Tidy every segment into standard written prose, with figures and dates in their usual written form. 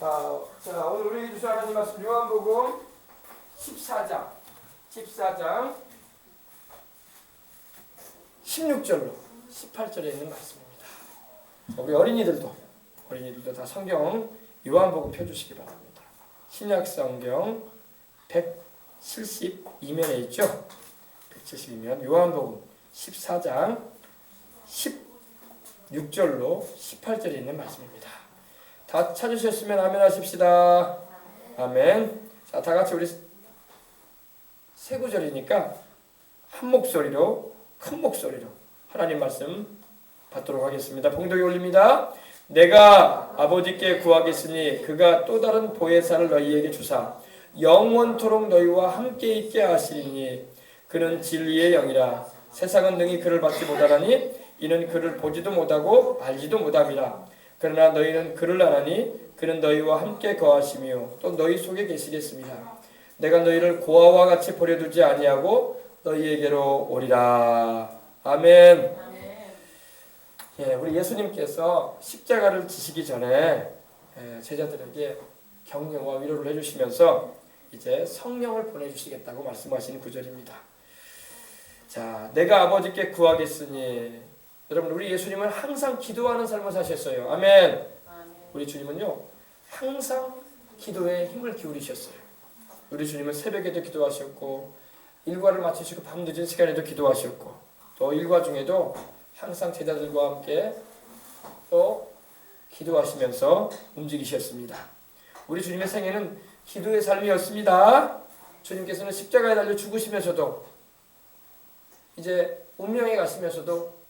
자, 오늘 우리 주신 하나님 말씀 요한복음 14장 16절로 18절에 있는 말씀입니다. 우리 어린이들도 다 성경 요한복음 펴주시기 바랍니다. 신약 성경 172면에 있죠. 172면 요한복음 14장 16절로 18절에 있는 말씀입니다. 다 찾으셨으면 아멘 하십시다. 아멘. 자, 다 같이 우리 세 구절이니까 한 목소리로, 큰 목소리로 하나님 말씀 받도록 하겠습니다. 봉독이 올립니다. 내가 아버지께 구하겠으니 그가 또 다른 보혜사를 너희에게 주사 영원토록 너희와 함께 있게 하시리니 그는 진리의 영이라. 세상은 능히 그를 받지 못하나니 이는 그를 보지도 못하고 알지도 못함이라. 그러나 너희는 그를 아나니 그는 너희와 함께 거하시며 또 너희 속에 계시겠습니다. 내가 너희를 고아와 같이 버려두지 아니하고 너희에게로 오리라. 아멘. 예, 우리 예수님께서 십자가를 지시기 전에 제자들에게 격려와 위로를 해주시면서 이제 성령을 보내주시겠다고 말씀하시는 구절입니다. 자, 내가 아버지께 구하겠으니. 여러분, 우리 예수님은 항상 기도하는 삶을 사셨어요. 아멘. 우리 주님은요 항상 기도에 힘을 기울이셨어요. 우리 주님은 새벽에도 기도하셨고 일과를 마치시고 밤늦은 시간에도 기도하셨고 또 일과 중에도 항상 제자들과 함께 또 기도하시면서 움직이셨습니다. 우리 주님의 생애는 기도의 삶이었습니다. 주님께서는 십자가에 달려 죽으시면서도 이제 운명에 가시면서도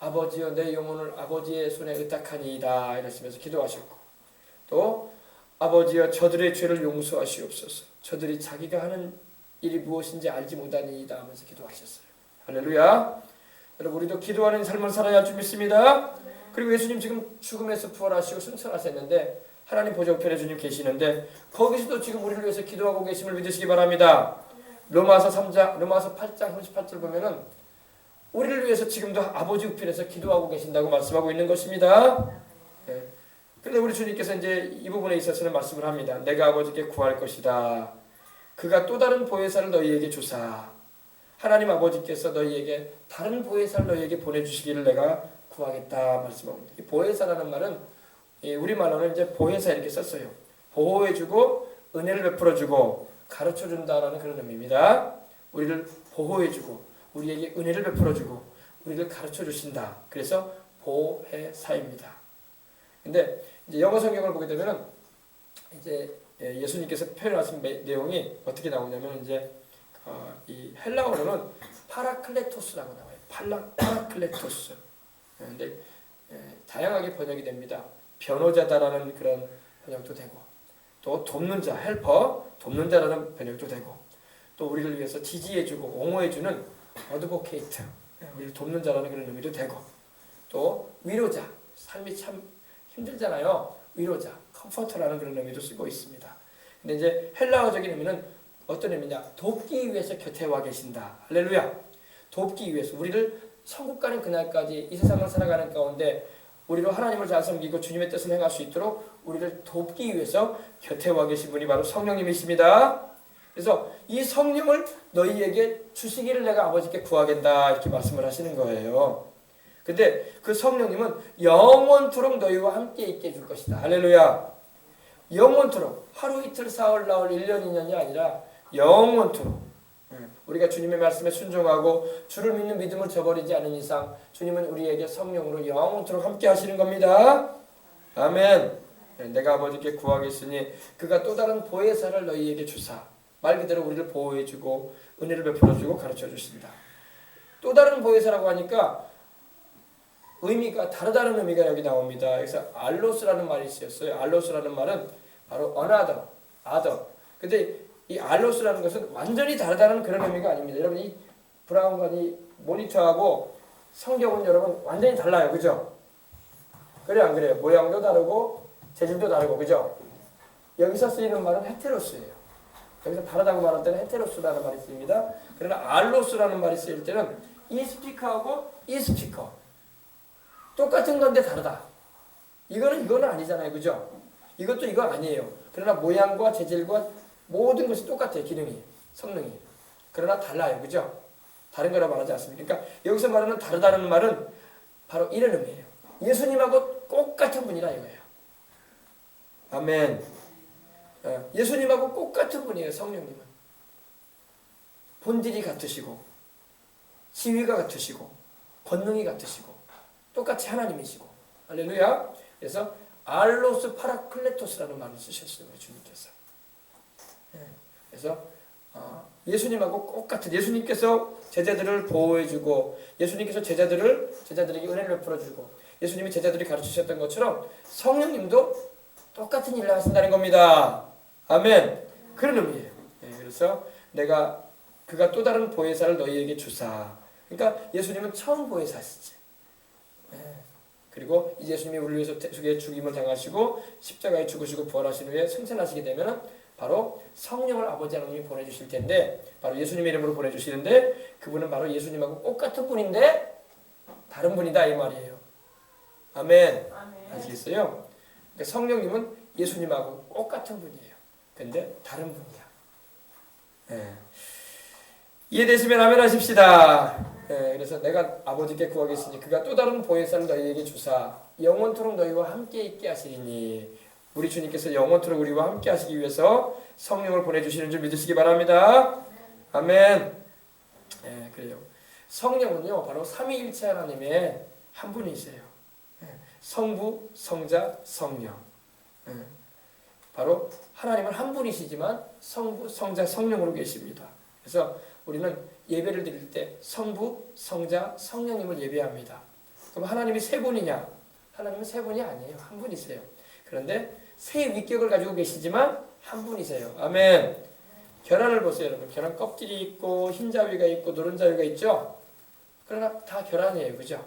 아버지여 내 영혼을 아버지의 손에 의탁하니이다 이러시면서 기도하셨고 또 아버지여 저들의 죄를 용서하시옵소서. 저들이 자기가 하는 일이 무엇인지 알지 못하니이다 하면서 기도하셨어요. 할렐루야. 여러분, 우리도 기도하는 삶을 살아야 할 줄 믿습니다. 그리고 예수님 지금 죽음에서 부활하시고 승천하셨는데 하나님 보좌 우편에 주님 계시는데 거기서도 지금 우리를 위해서 기도하고 계심을 믿으시기 바랍니다. 로마서 8장 38절 보면은 우리를 위해서 지금도 아버지 우편에서 기도하고 계신다고 말씀하고 있는 것입니다. 네. 그런데 우리 주님께서 이제 이 부분에 있어서는 말씀을 합니다. 내가 아버지께 구할 것이다. 그가 또 다른 보혜사를 너희에게 주사. 하나님 아버지께서 너희에게 다른 보혜사를 너희에게 보내주시기를 내가 구하겠다 말씀합니다. 이 보혜사라는 말은 우리말로는 이제 보혜사 이렇게 썼어요. 보호해주고 은혜를 베풀어주고 가르쳐준다라는 그런 의미입니다. 우리를 보호해주고 우리에게 은혜를 베풀어주고 우리를 가르쳐주신다. 그래서 보혜사입니다. 근데 이제 영어 성경을 보게 되면은 이제 예수님께서 표현하신 내용이 어떻게 나오냐면 이제 이 헬라어로는 파라클레토스라고 나와요. 파라클레토스. 근데 다양하게 번역이 됩니다. 변호자다라는 그런 번역도 되고 또 돕는 자, 헬퍼, 돕는 자라는 번역도 되고 또 우리를 위해서 지지해주고 옹호해주는 어드보케이트, 우리를 돕는 자라는 그런 의미도 되고 또 위로자, 삶이 참 힘들잖아요. 위로자, 컴포터라는 그런 의미도 쓰고 있습니다. 근데 이제 헬라어적인 의미는 어떤 의미냐? 돕기 위해서 곁에 와 계신다. 할렐루야. 돕기 위해서 우리를 천국 가는 그날까지 이 세상을 살아가는 가운데 우리로 하나님을 잘 섬기고 주님의 뜻을 행할 수 있도록 우리를 돕기 위해서 곁에 와 계신 분이 바로 성령님이십니다. 그래서 이 성령을 너희에게 주시기를 내가 아버지께 구하겠다 이렇게 말씀을 하시는 거예요. 근데 그 성령님은 영원토록 너희와 함께 있게 해줄 것이다. 할렐루야. 영원토록 하루 이틀 사흘 나흘 1년 2년이 아니라 영원토록 우리가 주님의 말씀에 순종하고 주를 믿는 믿음을 저버리지 않은 이상 주님은 우리에게 성령으로 영원토록 함께 하시는 겁니다. 아멘. 내가 아버지께 구하겠으니 그가 또 다른 보혜사를 너희에게 주사. 말 그대로 우리를 보호해주고 은혜를 베풀어주고 가르쳐주신다. 또 다른 보혜사라고 하니까 의미가 다르다는 의미가 여기 나옵니다. 그래서 알로스라는 말이 쓰였어요. 알로스라는 말은 바로 another, other. 근데 이 알로스라는 것은 완전히 다르다는 그런 의미가 아닙니다. 여러분 이 브라운관이 모니터하고 성경은 여러분 완전히 달라요. 그죠? 그래 안 그래요? 모양도 다르고 재질도 다르고 그죠? 여기서 쓰이는 말은 헤테로스예요. 여기서 다르다고 말할 때는 헤테로스라는 말이 쓰입니다. 그러나 알로스라는 말이 쓰일 때는 이 스피커하고 이 스피커 똑같은 건데 다르다. 이거는 아니잖아요. 그죠? 이것도 이거 아니에요. 그러나 모양과 재질과 모든 것이 똑같아요. 기능이, 성능이. 그러나 달라요. 그죠? 다른 거라 말하지 않습니다. 그러니까 여기서 말하는 다르다는 말은 바로 이런 의미예요. 예수님하고 똑같은 분이라 이거예요. 아멘. 예수님하고 똑같은 분이에요. 성령님은. 본질이 같으시고 지위가 같으시고 권능이 같으시고 똑같이 하나님이시고. 할렐루야. 그래서 알로스 파라클레토스라는 말을 쓰셨어요. 주님께서. 그래서 예수님하고 똑같은, 예수님께서 제자들을 보호해주고 예수님께서 제자들에게 은혜를 베풀어주고 예수님이 제자들이 가르치셨던 것처럼 성령님도 똑같은 일을 하신다는 겁니다. 아멘. 그런 의미예요. 그래서 그가 또 다른 보혜사를 너희에게 주사. 그러니까 예수님은 처음 보혜사시지. 그리고 이제 예수님이 우리를 위해서 죽임을 당하시고 십자가에 죽으시고 부활하신 후에 승천하시게 되면 바로 성령을 아버지 하나님이 보내주실 텐데, 바로 예수님의 이름으로 보내주시는데, 그분은 바로 예수님하고 똑같은 분인데 다른 분이다 이 말이에요. 아멘. 아시겠어요? 그러니까 성령님은 예수님하고 똑같은 분이에요. 근데 다른 분이야. 이해되시면 아멘 하십시다. 그래서 내가 아버지께 구하겠으니 그가 또 다른 보혜사를 너희에게 주사 영원토록 너희와 함께 있게 하시리니. 우리 주님께서 영원토록 우리와 함께 하시기 위해서 성령을 보내주시는 줄 믿으시기 바랍니다. 아멘. 그래요. 성령은요 바로 삼위일체 하나님의 한 분이세요. 성부, 성자, 성령. 바로 하나님은 한 분이시지만 성부, 성자, 성령으로 계십니다. 그래서 우리는 예배를 드릴 때 성부, 성자, 성령님을 예배합니다. 그럼 하나님이 세 분이냐? 하나님은 세 분이 아니에요. 한 분이세요. 그런데 세 위격을 가지고 계시지만 한 분이세요. 아멘. 계란을 보세요, 여러분. 계란 껍질이 있고 흰 자위가 있고 노란 자위가 있죠. 그러나 다 계란이에요, 그죠?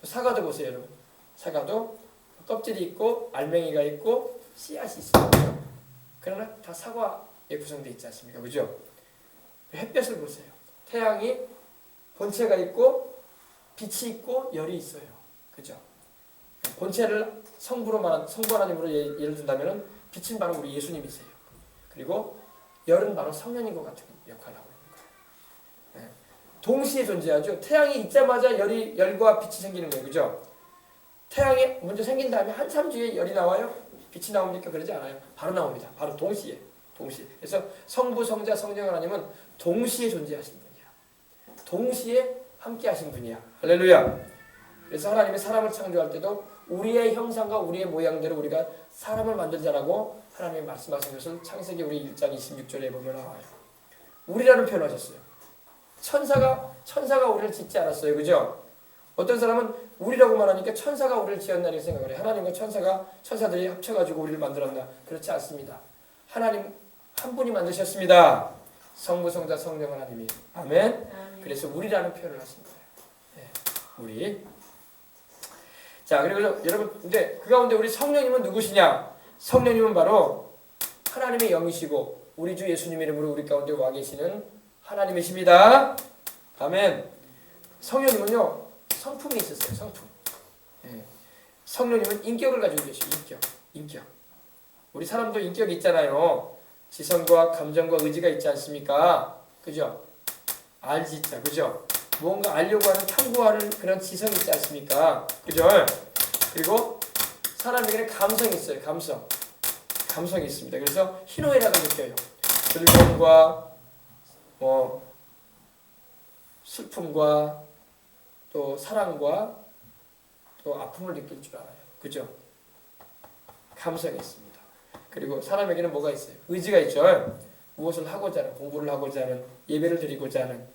사과도 보세요, 여러분. 사과도 껍질이 있고 알맹이가 있고 씨앗이 있어요. 그러나 다 사과에 구성되어 있지 않습니까, 그죠? 햇볕을 보세요. 태양이 본체가 있고 빛이 있고 열이 있어요, 그죠? 본체를 성부 하나님으로 예를 든다면 빛은 바로 우리 예수님이세요. 그리고 열은 바로 성령인 것 같은 역할을 하고 있는 거예요. 동시에 존재하죠. 태양이 있자마자 열과 빛이 생기는 거예요, 그죠? 태양이 먼저 생긴 다음에 한참 뒤에 열이 나와요? 빛이 나옵니까? 그러지 않아요. 바로 나옵니다. 바로 동시에. 그래서 성부, 성자, 성령 하나님은 동시에 존재하신 분이야. 동시에 함께 하신 분이야. 할렐루야. 그래서 하나님이 사람을 창조할 때도 우리의 형상과 우리의 모양대로 우리가 사람을 만들자라고 하나님이 말씀하신 것을 창세기 우리 1장 26절에 보면 나와요. 우리라는 표현을 하셨어요. 천사가 우리를 짓지 않았어요. 그죠? 어떤 사람은 우리라고 말하니까 천사가 우리를 지었나 이렇게 생각을 해요. 하나님과 천사들이 합쳐가지고 우리를 만들었나? 그렇지 않습니다. 하나님 한 분이 만드셨습니다. 성부, 성자, 성령 하나님이. 아멘. 그래서 우리라는 표현을 하신 거예요. 우리. 자, 그리고 여러분, 근데 그 가운데 우리 성령님은 누구시냐? 성령님은 바로 하나님의 영이시고 우리 주 예수님 이름으로 우리 가운데 와 계시는 하나님이십니다. 아멘. 성령님은요 성품이 있었어요. 성품. 성령님은 인격을 가지고 계셔요. 인격. 우리 사람도 인격이 있잖아요. 지성과 감정과 의지가 있지 않습니까? 그죠? 알지자, 그죠? 무언가 알려고 하는 탐구하는 그런 지성이 있지 않습니까? 그죠? 그리고 사람에게는 감성이 있어요. 감성이 있습니다. 그래서 희노애락을 느껴요. 즐거움과 슬픔과 또 사랑과 또 아픔을 느낄 줄 알아요. 그죠? 감성이 있습니다. 그리고 사람에게는 뭐가 있어요? 의지가 있죠. 무엇을 하고자 하는, 공부를 하고자 하는, 예배를 드리고자 하는,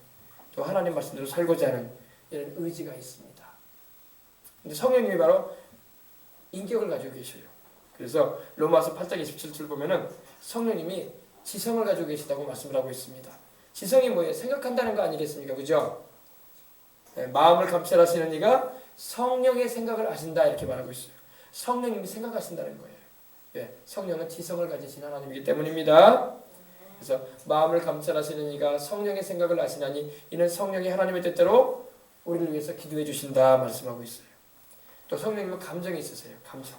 또 하나님 말씀대로 살고자 하는 이런 의지가 있습니다. 근데 성령님이 바로 인격을 가지고 계셔요. 그래서 로마서 8장 27절 보면은 성령님이 지성을 가지고 계시다고 말씀을 하고 있습니다. 지성이 뭐예요? 생각한다는 거 아니겠습니까? 그죠? 마음을 감찰하시는 이가 성령의 생각을 아신다 이렇게 말하고 있어요. 성령님이 생각하신다는 거예요. 성령은 지성을 가지신 하나님이기 때문입니다. 그래서 마음을 감찰하시는 이가 성령의 생각을 아시나니 이는 성령이 하나님의 뜻대로 우리를 위해서 기도해 주신다 말씀하고 있어요. 또 성령님은 감정이 있으세요. 감정.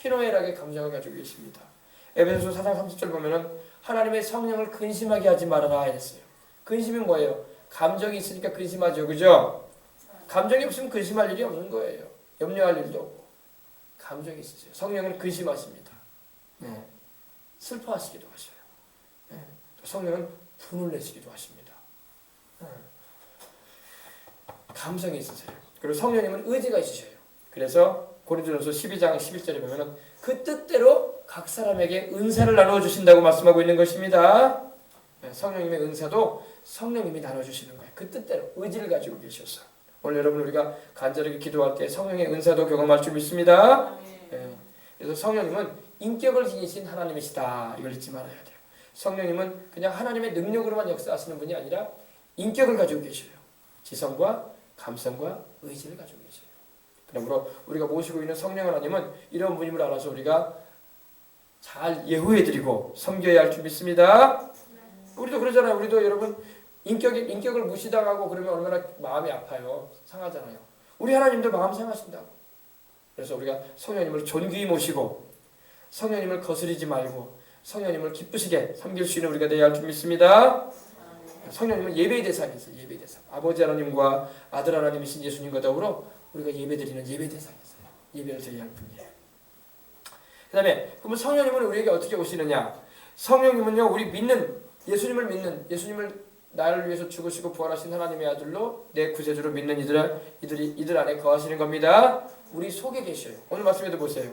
희노애락의 감정을 가지고 계십니다. 에베소서 4장 30절 보면은 하나님의 성령을 근심하게 하지 말아라 했어요. 근심이 뭐예요? 감정이 있으니까 근심하죠. 그죠? 감정이 없으면 근심할 일이 없는 거예요. 염려할 일도 없고. 감정이 있으세요. 성령은 근심하십니다. 네. 슬퍼하시기도 하셔요. 네. 또 성령은 분을 내시기도 하십니다. 네. 감성이 있으세요. 그리고 성령님은 의지가 있으셔요. 그래서 고린도전서 12장 11절에 보면은 그 뜻대로 각 사람에게 은사를 나누어 주신다고 말씀하고 있는 것입니다. 네. 성령님의 은사도 성령님이 나눠주시는 거예요. 그 뜻대로 의지를 가지고 계셔서 오늘 여러분 우리가 간절하게 기도할 때 성령의 은사도 경험할 줄 믿습니다. 네. 그래서 성령님은 인격을 지니신 하나님이시다. 이걸 잊지 말아야 돼요. 성령님은 그냥 하나님의 능력으로만 역사하시는 분이 아니라 인격을 가지고 계셔요. 지성과 감성과 의지를 가지고 계셔요. 그러므로 우리가 모시고 있는 성령 하나님은 이런 분임을 알아서 우리가 잘 예후해드리고 섬겨야 할 줄 믿습니다. 우리도 그러잖아요. 우리도 여러분 인격을 무시당하고 그러면 얼마나 마음이 아파요. 상하잖아요. 우리 하나님도 마음 상하신다고. 그래서 우리가 성령님을 존귀히 모시고 성령님을 거스르지 말고 성령님을 기쁘시게 섬길 수 있는 우리가 되어야 할 줄 믿습니다. 성령님은 예배의 대상이 있어요. 예배의 대상. 아버지 하나님과 아들 하나님이신 예수님과 더불어 우리가 예배드리는 예배 대상이 있어요. 예배를 드려야 할 분이에요. 그 다음에 그러면 성령님은 우리에게 어떻게 오시느냐. 성령님은요 우리 믿는 예수님을 믿는 예수님을 나를 위해서 죽으시고 부활하신 하나님의 아들로 내 구세주로 믿는 이들 안에 거하시는 겁니다. 우리 속에 계셔요. 오늘 말씀에도 보세요.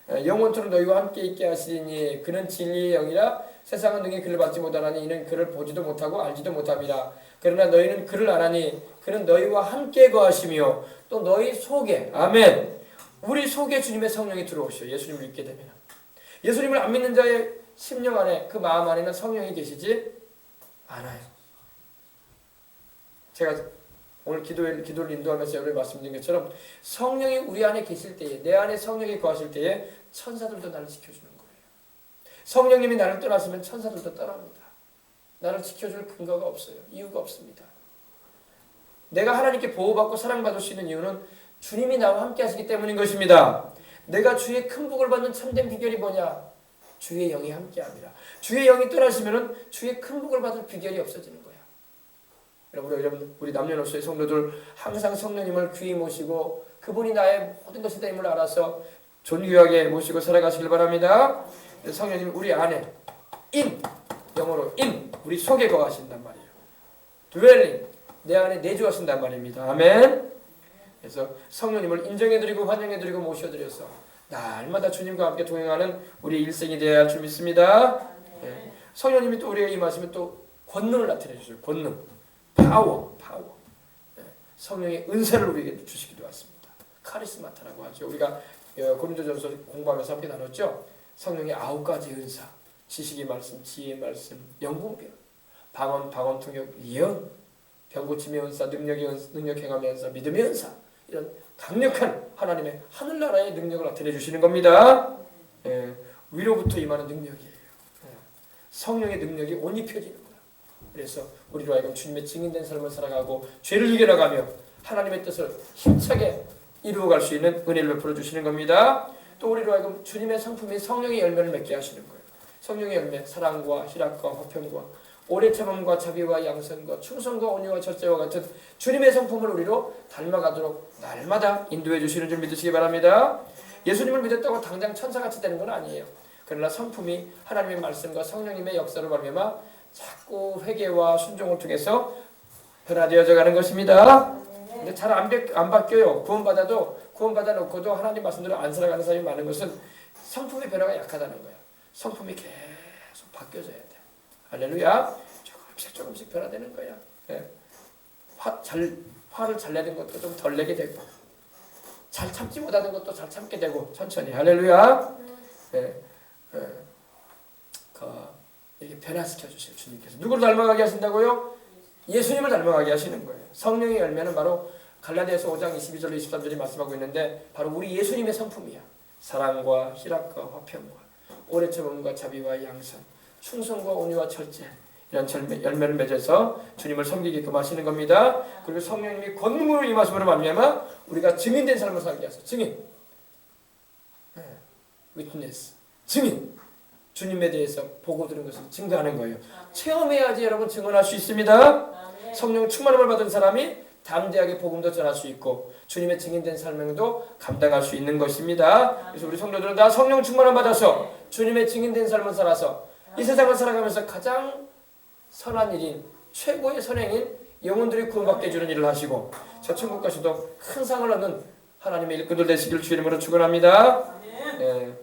영원토록 너희와 함께 있게 하시니 그는 진리의 영이라 세상은 능히 그를 받지 못하나니 이는 그를 보지도 못하고 알지도 못함이라. 그러나 너희는 그를 아나니 그는 너희와 함께 거하시며 또 너희 속에 아멘 우리 속에 주님의 성령이 들어오셔요. 예수님을 믿게 되면 예수님을 안 믿는 자의 심령 안에 그 마음 안에는 성령이 계시지 않아요. 제가 오늘 기도를 인도하면서 여러분 말씀드린 것처럼 성령이 우리 안에 계실 때에 내 안에 성령이 거하실 때에 천사들도 나를 지켜주는 거예요. 성령님이 나를 떠나시면 천사들도 떠납니다. 나를 지켜줄 근거가 없어요. 이유가 없습니다. 내가 하나님께 보호받고 사랑받을 수 있는 이유는 주님이 나와 함께 하시기 때문인 것입니다. 내가 주의 큰 복을 받는 참된 비결이 뭐냐? 주의 영이 함께합니다. 주의 영이 떠나시면 주의 큰 복을 받을 비결이 없어지는 거예요. 여러분 우리 남녀노소의 성도들 항상 성령님을 귀히 모시고 그분이 나의 모든 것이 됨을 알아서 존귀하게 모시고 살아가시길 바랍니다. 성령님 우리 안에 영어로 우리 속에 거하신단 말이에요. dwelling 내 안에 내주하신단 말입니다. 아멘. 그래서 성령님을 인정해드리고 환영해드리고 모셔드려서 날마다 주님과 함께 동행하는 우리 일생이 되어야 할 줄 믿습니다. 네. 성령님이 또 우리에게 임하시면 또 권능을 나타내 주셔요. 권능 파워. 네. 성령의 은사를 우리에게 주시기도 하십니다. 카리스마타라고 하죠. 우리가 고린도전서 공부하면서 함께 나눴죠. 성령의 9가지 은사, 지식의 말씀, 지혜의 말씀, 영분별, 방언 통역, 예언, 병고침의 은사, 능력 행함의 은사, 믿음의 은사 이런 강력한 하나님의 하늘나라의 능력을 나타내 주시는 겁니다. 위로부터 임하는 능력이에요. 성령의 능력이 옷 입혀지는 거예요. 그래서 우리로 하여금 주님의 증인된 삶을 살아가고 죄를 이겨나가며 하나님의 뜻을 힘차게 이루어갈 수 있는 은혜를 베풀어 주시는 겁니다. 또 우리로 하여금 주님의 성품인 성령의 열매를 맺게 하시는 거예요. 성령의 열매, 사랑과 희락과 화평과 오래 참음과 자비와 양선과 충성과 온유와 절제와 같은 주님의 성품을 우리로 닮아가도록 날마다 인도해 주시는 줄 믿으시기 바랍니다. 예수님을 믿었다고 당장 천사같이 되는 건 아니에요. 그러나 성품이 하나님의 말씀과 성령님의 역사로 말미암아 자꾸 회개와 순종을 통해서 변화되어져 가는 것입니다. 근데 잘 안 바뀌어요. 구원받아 놓고도 하나님 말씀대로 안 살아가는 사람이 많은 것은 성품의 변화가 약하다는 거예요. 성품이 계속 바뀌어져야 돼. 할렐루야. 조금씩 변화되는 거야. 화를 잘 내는 것도 좀 덜 내게 되고 잘 참지 못하는 것도 잘 참게 되고 천천히. 할렐루야. 이렇게 변화시켜 주실 주님께서 누구를 닮아가게 하신다고요? 예수님을 닮아가게 하시는 거예요. 성령의 열매는 바로 갈라디아서 5장 22절로 23절이 말씀하고 있는데 바로 우리 예수님의 성품이야. 사랑과 희락과 화평과 오래 참음과 자비와 양선, 충성과 온유와 절제 이런 열매를 맺어서 주님을 섬기게끔 하시는 겁니다. 그리고 성령님이 권능으로 임하심으로 말미암아 우리가 증인된 삶을 살게 하셔서 증인. witness, 증인. 주님에 대해서 보고 들은 것을 증거하는 거예요. 체험해야지 여러분 증언할 수 있습니다. 성령 충만함을 받은 사람이 담대하게 복음도 전할 수 있고 주님의 증인된 삶도 감당할 수 있는 것입니다. 그래서 우리 성도들은 다 성령 충만함 받아서 주님의 증인된 삶을 살아서 이 세상을 살아가면서 가장 선한 일인 최고의 선행인 영혼들이 구원받게 해주는 일을 하시고 저 천국 가서도 큰 상을 얻는 하나님의 일꾼들 되시기를 주 이름으로 축원합니다. 네.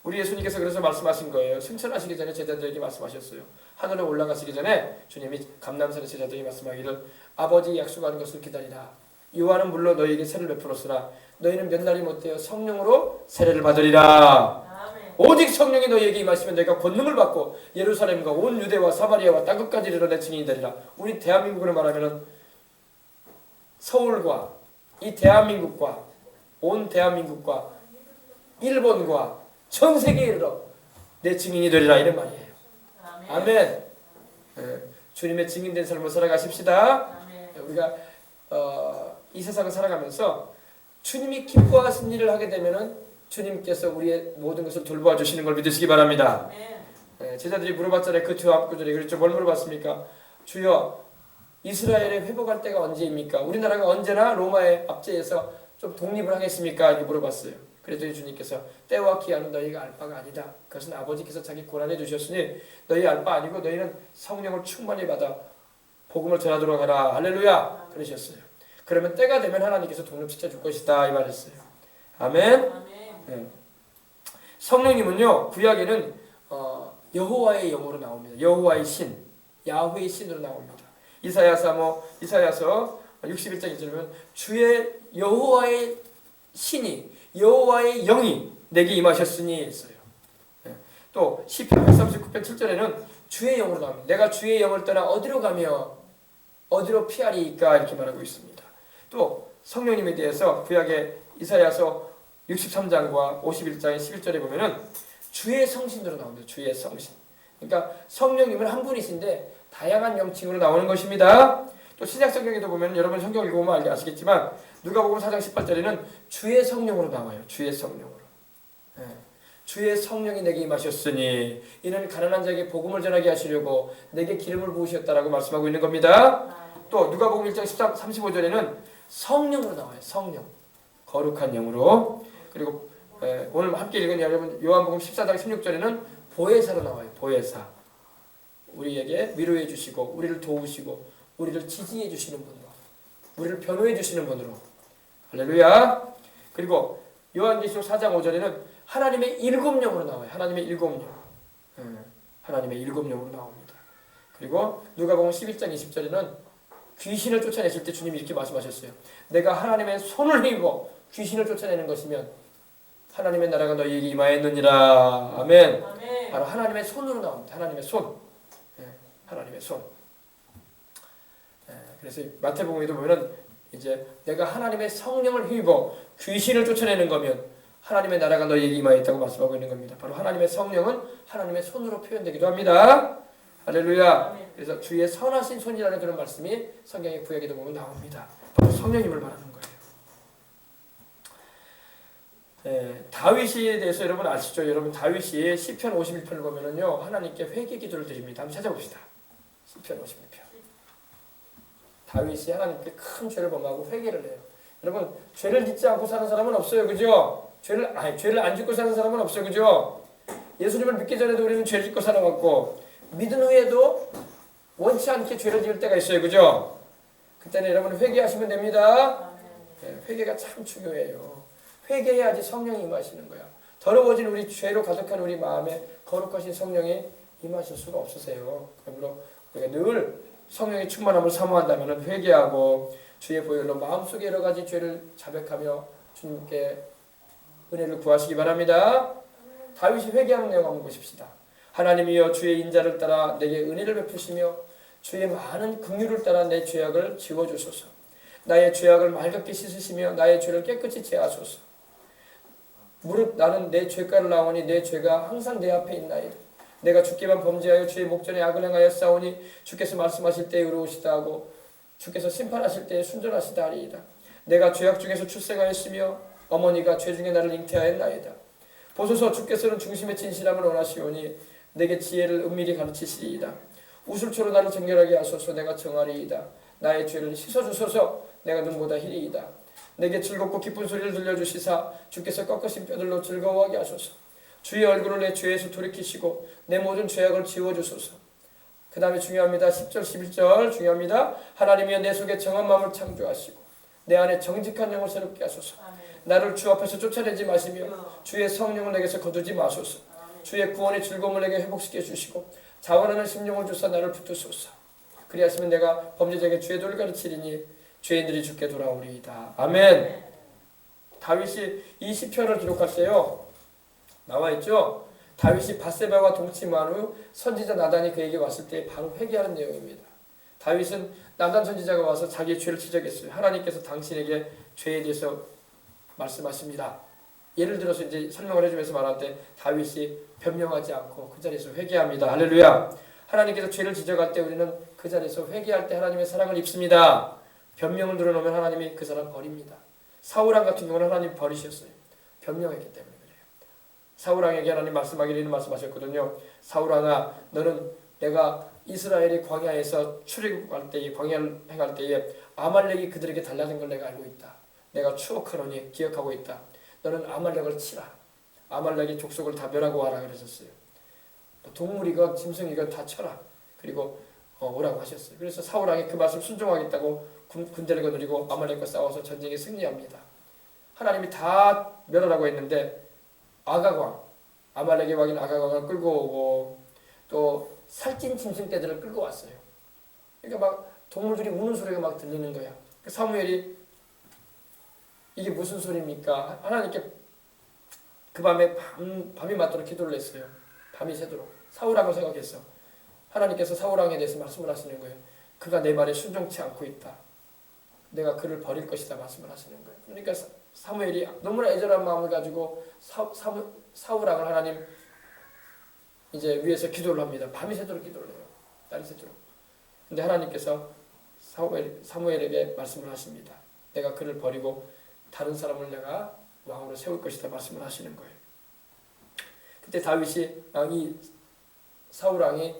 우리 예수님께서 그래서 말씀하신 거예요. 승천하시기 전에 제자들에게 말씀하셨어요. 하늘에 올라가시기 전에 주님이 감람산의 제자들에게 말씀하기를 아버지 약속하는 것을 기다리라. 요한은 물론 너희에게 세를 베풀었으나 너희는 몇 날이 못되어 성령으로 세례를 받으리라. 아멘. 오직 성령이 너희에게 임하시면 너희가 권능을 받고 예루살렘과 온 유대와 사마리아와 땅끝까지 이르러 내 증인이 되리라. 우리 대한민국으로 말하면 서울과 이 대한민국과 온 대한민국과 일본과 전 세계에 이르러 내 증인이 되리라 이런 말이에요. 아멘. 주님의 증인된 삶을 살아가십시다. 우리가 이 세상을 살아가면서 주님이 기뻐하신 일을 하게 되면은 주님께서 우리의 모든 것을 돌보아 주시는 걸 믿으시기 바랍니다. 제자들이 물어봤잖아요. 그 다음 구절에 그렇죠. 뭘 물어봤습니까? 주여 이스라엘의 회복할 때가 언제입니까? 우리나라가 언제나 로마의 압제에서 좀 독립을 하겠습니까? 이렇게 물어봤어요. 그랬더니 주님께서 때와 기한은 너희가 알 바가 아니다. 그것은 아버지께서 자기 고난해 주셨으니 너희 알 바 아니고 너희는 성령을 충만히 받아 복음을 전하도록 하라. 할렐루야. 그러셨어요. 그러면 때가 되면 하나님께서 독립시켜 줄 것이다 이 말했어요. 아멘. 네. 성령님은요 구약에는 여호와의 영으로 나옵니다. 여호와의 신, 야훼의 신으로 나옵니다. 이사야서 61장 1절에 주의 여호와의 신이 여호와의 영이 내게 임하셨으니 했어요. 또 시편 139편 7절에는 주의 영으로 나옵니다. 내가 주의 영을 떠나 어디로 가며 어디로 피하리이까 이렇게 말하고 있습니다. 또 성령님에 대해서 구약의 이사야서 63장과 51장의 11절에 보면은 주의 성신으로 나옵니다. 주의 성신. 그러니까 성령님은 한 분이신데 다양한 명칭으로 나오는 것입니다. 또 신약 성경에도 보면 여러분 성경 읽어보면 아시겠지만 누가복음 4장 18절에는 주의 성령으로 나와요. 주의 성령으로. 주의 성령이 내게 임하셨으니 이는 가난한 자에게 복음을 전하게 하시려고 내게 기름을 부으셨다라고 말씀하고 있는 겁니다. 또 누가복음 1장 35절에는 성령으로 나와요. 성령. 거룩한 영으로. 그리고 오늘 함께 읽은 여러분 요한복음 14장 16절에는 보혜사로 나와요. 보혜사. 우리에게 위로해 주시고 우리를 도우시고 우리를 지지해 주시는 분으로 우리를 변호해 주시는 분으로. 할렐루야. 그리고 요한계시록 4장 5절에는 하나님의 일곱 영으로 나와요. 하나님의 일곱 영. 하나님의 일곱 영으로 나옵니다. 그리고 누가복음 11장 20절에는 귀신을 쫓아내실 때 주님이 이렇게 말씀하셨어요. 내가 하나님의 손을 힘입어 귀신을 쫓아내는 것이면 하나님의 나라가 너희에게 임하였느니라. 아멘. 아멘. 바로 하나님의 손으로 나옵니다. 하나님의 손. 하나님의 손. 그래서 마태복음에도 보면은 이제 내가 하나님의 성령을 힘입어 귀신을 쫓아내는 거면 하나님의 나라가 너희에게 임하였다고 말씀하고 있는 겁니다. 바로 하나님의 성령은 하나님의 손으로 표현되기도 합니다. 할렐루야. 그래서 주의 선하신 손이라는 그런 말씀이 성경의 구약에도 보면 나옵니다. 바로 성령님을 말하는 거예요. 다윗에 대해서 여러분 아시죠? 여러분 다윗이 시편 51편을 보면은요 하나님께 회개 기도를 드립니다. 한번 찾아봅시다. 시편 51편. 다윗이 하나님께 큰 죄를 범하고 회개를 해요. 여러분 죄를 짓지 않고 사는 사람은 없어요, 그죠? 죄를 안 짓고 사는 사람은 없어요, 그죠? 예수님을 믿기 전에도 우리는 죄 짓고 살아왔고 믿은 후에도 원치 않게 죄를 지을 때가 있어요, 그죠? 그때는 여러분 회개하시면 됩니다. 회개가 참 중요해요. 회개해야지 성령이 임하시는 거야. 더러워진 우리 죄로 가득한 우리 마음에 거룩하신 성령이 임하실 수가 없으세요. 그러므로 우리가 늘 성령의 충만함을 사모한다면 회개하고 주의 보혈로 마음속에 여러 가지 죄를 자백하며 주님께 은혜를 구하시기 바랍니다. 다윗이 회개하는 내용 한번 보십시다. 하나님이여 주의 인자를 따라 내게 은혜를 베푸시며 주의 많은 긍휼을 따라 내 죄악을 지워주소서. 나의 죄악을 맑게 씻으시며 나의 죄를 깨끗이 제하소서. 무릇 나는 내 죄가를 나오니 내 죄가 항상 내 앞에 있나이다. 내가 주께만 범죄하여 주의 목전에 악을 행하여 싸우니 주께서 말씀하실 때에 의로우시다 하고 주께서 심판하실 때에 순전하시다 하리이다. 내가 죄악 중에서 출생하였으며 어머니가 죄 중에 나를 잉태하였나이다. 보소서 주께서는 중심의 진실함을 원하시오니 내게 지혜를 은밀히 가르치시리이다. 우술초로 나를 정결하게 하소서. 내가 정하리이다. 나의 죄를 씻어주소서. 내가 눈보다 희리이다. 내게 즐겁고 기쁜 소리를 들려주시사 주께서 꺾으신 뼈들로 즐거워하게 하소서. 주의 얼굴을 내 죄에서 돌이키시고 내 모든 죄악을 지워주소서. 그 다음에 중요합니다. 10절 11절 중요합니다. 하나님이여 내 속에 정한 마음을 창조하시고 내 안에 정직한 영을 새롭게 하소서. 나를 주 앞에서 쫓아내지 마시며 주의 성령을 내게서 거두지 마소서. 주의 구원의 즐거움을 내게 회복시켜 주시고 자원하는 심령을 주사 나를 붙드소서. 그리하시면 내가 범죄자에게 주의 도를 가르치리니 죄인들이 주께 돌아오리이다. 아멘. 다윗이 이 시편을 기록할 때요 나와있죠. 다윗이 밧세바와 동침한 후 선지자 나단이 그에게 왔을 때 바로 회개하는 내용입니다. 다윗은 나단 선지자가 와서 자기의 죄를 지적했어요. 하나님께서 당신에게 죄에 대해서 말씀하십니다. 예를 들어서 이제 설명을 해주면서 말할 때 다윗이 변명하지 않고 그 자리에서 회개합니다. 할렐루야. 하나님께서 죄를 지적할 때 우리는 그 자리에서 회개할 때 하나님의 사랑을 입습니다. 변명을 드러놓으면 하나님이 그 사람 버립니다. 사울왕 같은 경우는 하나님 버리셨어요. 변명했기 때문에 그래요. 사울왕에게 하나님 말씀하기를 이런 말씀하셨거든요. 사울왕아, 너는 내가 이스라엘이 광야에서 출애굽할 때에 광야를 행할 때에 아말렉이 그들에게 달라진 걸 내가 알고 있다. 내가 추억하노니 기억하고 있다. 너는 아말렉을 치라. 아말렉의 족속을 다 멸하고 와라 그러셨어요. 동물이건 짐승이건 다 쳐라. 그리고 오라고 하셨어요. 그래서 사울왕이 그 말씀 순종하겠다고 군대를 거느리고 아말렉과 싸워서 전쟁에 승리합니다. 하나님이 다 멸하라고 했는데 아가광, 아말렉의 왕인 아가광을 끌고 오고 또 살찐 짐승떼들을 끌고 왔어요. 그러니까 막 동물들이 우는 소리가 막 들리는 거야. 사무엘이 이게 무슨 소리입니까? 하나님께 그 밤에 밤이 맞도록 기도를 했어요. 밤이 새도록. 사울왕을 생각했어. 하나님께서 사울왕에 대해서 말씀을 하시는 거예요. 그가 내 말에 순종치 않고 있다. 내가 그를 버릴 것이다 말씀을 하시는 거예요. 그러니까 사무엘이 너무나 애절한 마음을 가지고 사울왕을 하나님 이제 위에서 기도를 합니다. 밤이 새도록 기도를 해요. 날이 새도록. 근데 하나님께서 사무엘에게 말씀을 하십니다. 내가 그를 버리고 다른 사람을 내가 왕으로 세울 것이다 말씀을 하시는 거예요. 그때 다윗이 이 사울왕이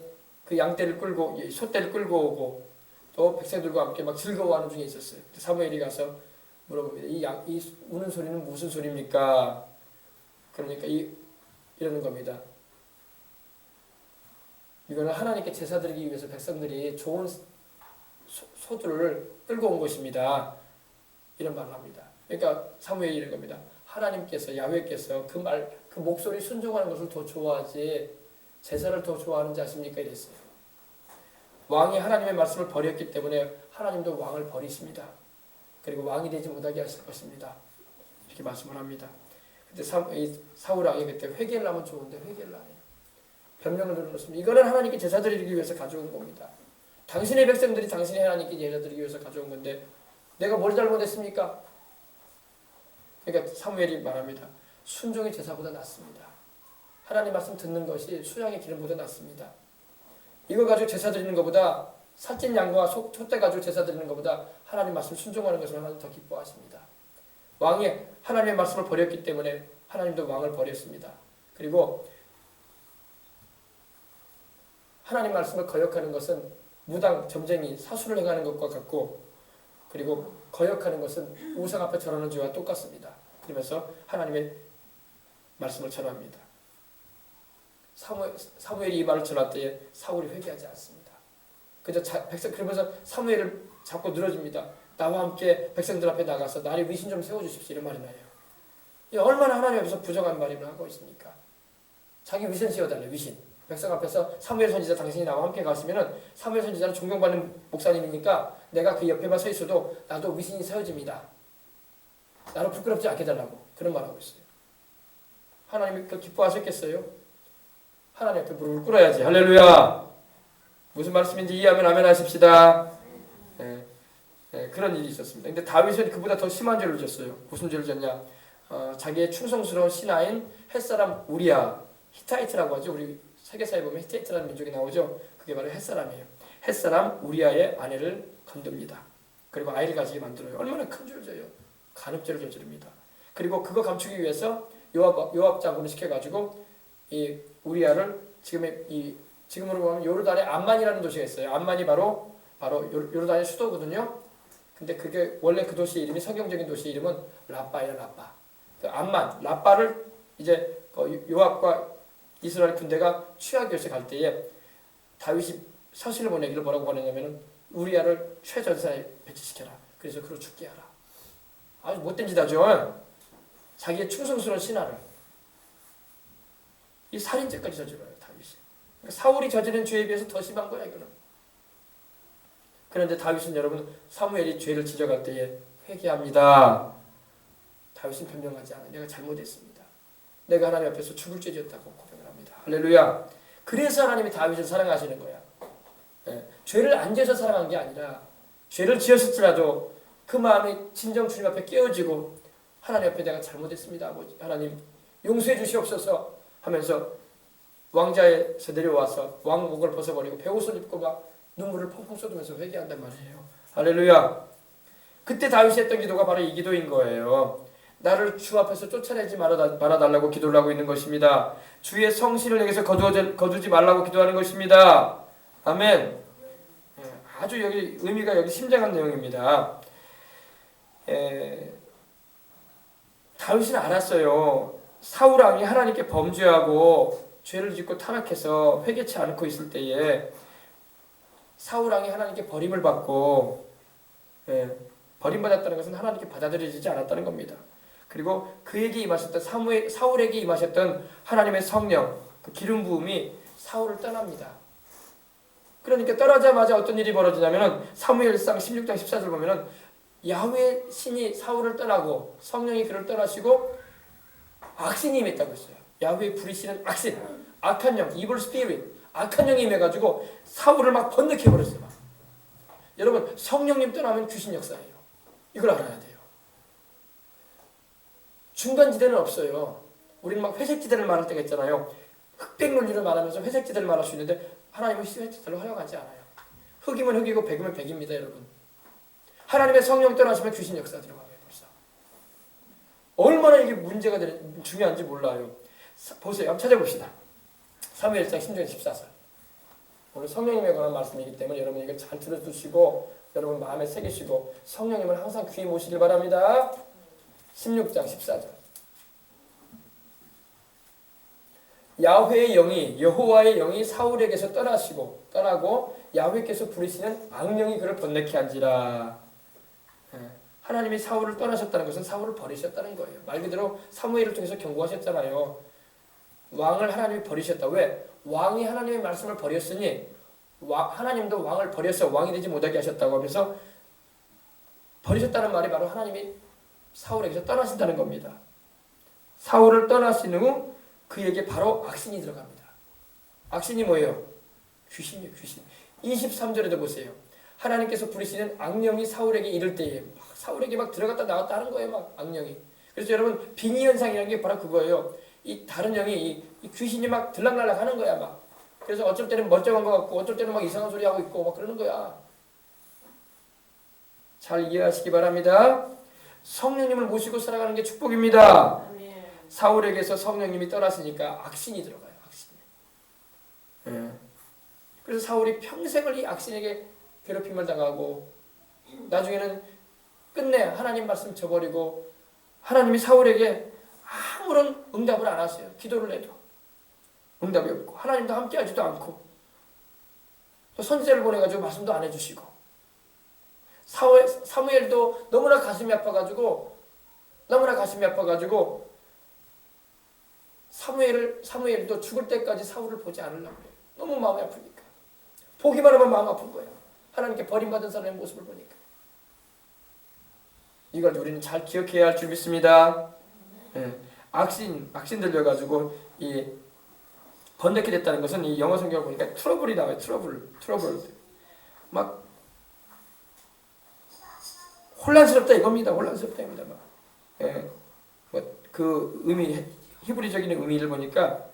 그 양떼를 끌고 소떼를 끌고 오고 또 백성들과 함께 막 즐거워하는 중에 있었어요. 사무엘이 가서 물어봅니다. 이 우는 소리는 무슨 소리입니까? 그러니까 이러는 겁니다. 이거는 하나님께 제사 드리기 위해서 백성들이 좋은 소들을 끌고 온 것입니다. 이런 말을 합니다. 그러니까 사무엘이 이런 겁니다. 하나님께서 야훼께서 그 목소리 순종하는 것을 더 좋아하지 제사를 더 좋아하는지 아십니까? 이랬어요. 왕이 하나님의 말씀을 버렸기 때문에 하나님도 왕을 버리십니다. 그리고 왕이 되지 못하게 하실 것입니다. 이렇게 말씀을 합니다. 그때 사울왕이 그때 회개를 하면 좋은데 회개를 안 해요. 변명을 늘어놓습니다. 이거는 하나님께 제사 드리기 위해서 가져온 겁니다. 당신의 백성들이 당신의 하나님께 제사 드리기 위해서 가져온 건데 내가 뭘 잘못했습니까? 그러니까 사무엘이 말합니다. 순종이 제사보다 낫습니다. 하나님 말씀 듣는 것이 수양의 기름보다 낫습니다. 이거 가지고 제사 드리는 것보다 살찐 양과 소떼 가지고 제사 드리는 것보다 하나님 말씀 순종하는 것을 하나님 더 기뻐하십니다. 왕이 하나님의 말씀을 버렸기 때문에 하나님도 왕을 버렸습니다. 그리고 하나님 말씀을 거역하는 것은 무당, 점쟁이, 사수를 행하는 것과 같고 그리고 거역하는 것은 우상 앞에 절하는 죄와 똑같습니다. 그러면서 하나님의 말씀을 전합니다. 사무엘이 이 말을 전할 때에 사울이 회개하지 않습니다. 그러면서 사무엘을 잡고 늘어집니다. 나와 함께 백성들 앞에 나가서 나를 위신 좀 세워주십시오. 이런 말이 나요. 얼마나 하나님 앞에서 부정한 말을 하고 있습니까? 자기 위신 세워달래. 위신. 백성 앞에서 사무엘 선지자 당신이 나와 함께 가시면은 사무엘 선지자는 존경받는 목사님이니까 내가 그 옆에만 서 있어도 나도 위신이 세워집니다. 나를 부끄럽지 않게 해달라고 그런 말을 하고 있어요. 하나님이 그 기뻐하셨겠어요? 하나님 앞에 무릎을 꿇어야지. 할렐루야. 무슨 말씀인지 이해하면 아멘 하십시다. 그런 일이 있었습니다. 근데 다윗은 그보다 더 심한 죄를 졌어요. 무슨 죄를 졌냐? 자기의 충성스러운 신하인 햇사람 우리야, 히타이트라고 하죠. 우리 세계사에 보면 히타이트라는 민족이 나오죠. 그게 바로 햇사람이에요. 햇사람 우리야의 아내를 건듭니다. 그리고 아이를 가지게 만들어요. 얼마나 큰 죄를 져요. 간음죄를 저지릅니다. 그리고 그거 감추기 위해서 요압 장군을 시켜가지고 이 우리아를 지금으로 보면 요르단의 암만이라는 도시가 있어요. 암만이 바로 요르단의 수도거든요. 근데 그게 원래 그 도시 이름이 성경적인 도시 이름은 라빠예요. 라빠. 그 암만 라빠를 이제 요압과 이스라엘 군대가 취하기 위해서 갈 때에 다윗이 서신을 보내기를 뭐라고 보내냐면은 우리아를 최전사에 배치시켜라. 그래서 그로 죽게 하라. 아주 못된 짓 하죠. 자기의 충성스러운 신하를 이 살인죄까지 저질러요. 다윗이. 그러니까 사울이 저지른 죄에 비해서 더 심한 거야 이거는. 그런데 다윗은 여러분 사무엘이 죄를 지적할 때에 회개합니다. 다윗은 변명하지 않아요. 내가 잘못했습니다. 내가 하나님 앞에서 죽을 죄지었다고 고백을 합니다. 할렐루야. 그래서 하나님이 다윗을 사랑하시는 거야. 죄를 안 지어서 사랑한 게 아니라 죄를 지었을지라도 그 마음이 진정 주님 앞에 깨어지고 하나님 앞에 내가 잘못했습니다. 아버지 하나님 용서해 주시옵소서 하면서 왕자에서 내려와서 왕복을 벗어버리고 배옷을 입고 막 눈물을 펑펑 쏟으면서 회개한단 말이에요. 할렐루야. 그때 다윗이 했던 기도가 바로 이 기도인 거예요. 나를 주 앞에서 쫓아내지 말아달라고 기도를 하고 있는 것입니다. 주의 성신을 내게서 거두지 말라고 기도하는 것입니다. 아멘. 아주 의미가 심장한 내용입니다. 다윗은 알았어요. 사울 왕이 하나님께 범죄하고 죄를 짓고 타락해서 회개치 않고 있을 때에 사울 왕이 하나님께 버림을 받고 버림받았다는 것은 하나님께 받아들여지지 않았다는 겁니다. 그리고 그에게 임하셨던 사울에게 임하셨던 하나님의 성령 그 기름 부음이 사울을 떠납니다. 그러니까 떠나자마자 어떤 일이 벌어지냐면은 사무엘상 16장 14절 보면은 야훼 신이 사울을 떠나고 성령이 그를 떠나시고 악신이 임했다고 했어요. 야훼 부리시는 악신, 악한 영, evil spirit, 악한 영이 임해가지고 사울을 막 번뇌해버렸어요. 막. 여러분 성령님 떠나면 귀신 역사예요. 이걸 알아야 돼요. 중간지대는 없어요. 우리는 막 회색지대를 말할 때가 있잖아요. 흑백 논리를 말하면서 회색지대를 말할 수 있는데 하나님은 회색지대를 허용하지 않아요. 흑이면 흑이고 백이면 백입니다. 여러분. 하나님의 성령 떠나시면 귀신 역사 들어가요. 벌써. 얼마나 이게 문제가 중요한지 몰라요. 보세요. 한번 찾아봅시다. 사무엘상 16장 14절. 오늘 성령님에 관한 말씀이기 때문에 여러분 이거 잘 들어두시고 여러분 마음에 새기시고 성령님을 항상 귀히 모시길 바랍니다. 16장 14절. 야훼의 영이 여호와의 영이 사울에게서 떠나고 야훼께서 부리시는 악령이 그를 번뇌케 한지라. 하나님이 사울을 떠나셨다는 것은 사울을 버리셨다는 거예요. 말 그대로 사무엘을 통해서 경고하셨잖아요. 왕을 하나님이 버리셨다. 왜? 왕이 하나님의 말씀을 버렸으니 하나님도 왕을 버려서 왕이 되지 못하게 하셨다고 하면서 버리셨다는 말이 바로 하나님이 사울에게서 떠나신다는 겁니다. 사울을 떠나신 후 그에게 바로 악신이 들어갑니다. 악신이 뭐예요? 귀신이에요. 귀신. 23절에도 보세요. 하나님께서 부리시는 악령이 사울에게 이를 때에 사울에게 막 들어갔다 나왔다 하는 거예요. 막 악령이. 그래서 여러분 빙의 현상이라는 게 바로 그거예요. 이 다른 영이 이 귀신이 막 들락날락 하는 거야. 막. 그래서 어쩔 때는 멀쩡한 것 같고 어쩔 때는 막 이상한 소리 하고 있고 막 그러는 거야. 잘 이해하시기 바랍니다. 성령님을 모시고 살아가는 게 축복입니다. 사울에게서 성령님이 떠났으니까 악신이 들어가요. 악신. 그래서 사울이 평생을 이 악신에게 괴롭힘을 당하고 나중에는 끝내 하나님 말씀 저버리고 하나님이 사울에게 아무런 응답을 안 하세요. 기도를 해도 응답이 없고 하나님도 함께하지도 않고 또 선지자를 보내가지고 말씀도 안 해주시고 사무엘도 너무나 가슴이 아파가지고 사무엘도 죽을 때까지 사울을 보지 않으려고 해요. 너무 마음이 아프니까. 보기만 하면 마음 아픈 거예요. 하나님께 버림받은 사람의 모습을 보니까. 이걸 우리는 잘 기억해야 할 줄 믿습니다. 악신 들려가지고 이 번뇌케 됐다는 것은 이 영어 성경을 보니까 트러블이 나와요. 트러블. 막 혼란스럽다 이겁니다. 막. 그 의미 히브리적인 의미를 보니까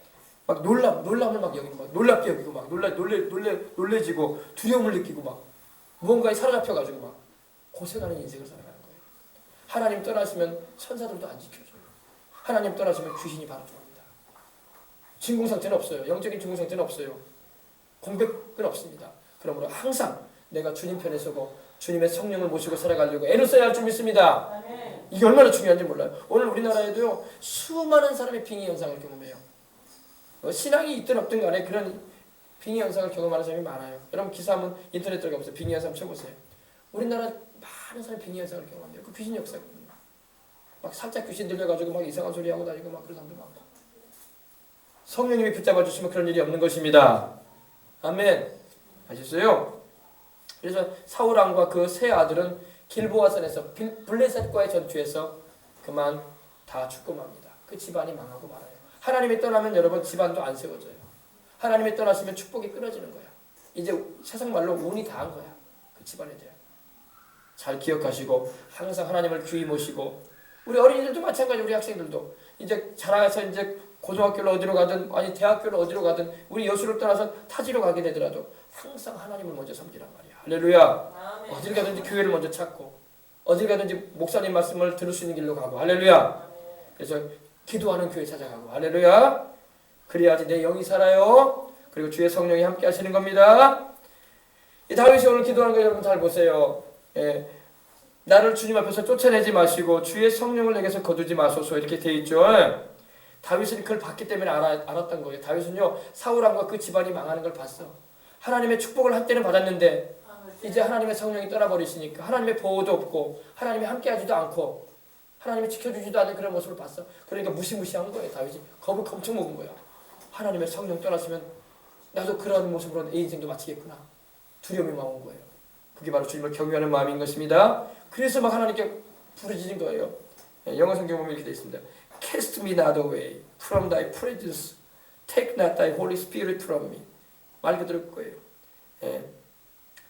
막 놀람을 막 여기고 막 놀랍게 여기고 막 놀래지고 두려움을 느끼고 막 무언가에 사로잡혀가지고 막 고생하는 인생을 살아가는 거예요. 하나님 떠나시면 천사들도 안 지켜줘요. 하나님 떠나시면 귀신이 바로 들어옵니다. 진공 상태는 없어요. 영적인 진공 상태는 없어요. 공백은 없습니다. 그러므로 항상 내가 주님 편에 서고 주님의 성령을 모시고 살아가려고 애를 써야 할 줄 믿습니다. 이게 얼마나 중요한지 몰라요. 오늘 우리나라에도요 수많은 사람이 빙의 현상을 경험해요. 신앙이 있든 없든 간에 그런 빙의 현상을 경험하는 사람이 많아요. 여러분 기사 한번 인터넷 들어가보세요. 빙의 현상 쳐보세요. 우리나라 많은 사람이 빙의 현상을 경험해요. 그 귀신 역사거든요. 막 살짝 귀신 들려가지고 막 이상한 소리 하고 다니고 막 그런 사람도 많고. 성령님이 붙잡아 주시면 그런 일이 없는 것입니다. 아멘. 아셨어요? 그래서 사울 왕과 그 세 아들은 길보아산에서 블레셋과의 전투에서 그만 다 죽고 맙니다. 그 집안이 망하고 말아요. 하나님이 떠나면 여러분 집안도 안 세워져요. 하나님이 떠나시면 축복이 끊어지는 거야. 이제 세상 말로 운이 다한 거야. 그 집안에 대한. 잘 기억하시고 항상 하나님을 귀히 모시고 우리 어린이들도 마찬가지 우리 학생들도 이제 자라서 이제 고등학교를 어디로 가든 아니 대학교를 어디로 가든 우리 여수를 떠나서 타지로 가게 되더라도 항상 하나님을 먼저 섬기란 말이야. 할렐루야. 어딜 가든지 교회를 먼저 찾고 어딜 가든지 목사님 말씀을 들을 수 있는 길로 가고 할렐루야. 그래서 기도하는 교회 찾아가고 할렐루야. 그래야지 내 영이 살아요. 그리고 주의 성령이 함께 하시는 겁니다. 이 다윗이 오늘 기도하는 거 여러분 잘 보세요. 예. 나를 주님 앞에서 쫓아내지 마시고 주의 성령을 내게서 거두지 마소서 이렇게 돼 있죠. 다윗은 그걸 봤기 때문에 알았던 거예요. 다윗은요 사울왕과 그 집안이 망하는 걸 봤어. 하나님의 축복을 한때는 받았는데 이제 하나님의 성령이 떠나버리시니까 하나님의 보호도 없고 하나님이 함께하지도 않고 하나님이 지켜주지도 않는 그런 모습을 봤어. 그러니까 무시무시한 거예요. 다윗이 겁을 엄청 먹은 거야. 하나님의 성령 떠나시면 나도 그런 모습으로 내 인생도 마치겠구나. 두려움이 막 온 거예요. 그게 바로 주님을 경외하는 마음인 것입니다. 그래서 막 하나님께 부르짖은 거예요. 영어 성경 보면 이렇게 되어 있습니다. Cast me not away from thy presence. Take not thy Holy Spirit from me. 말 그대로 그거예요.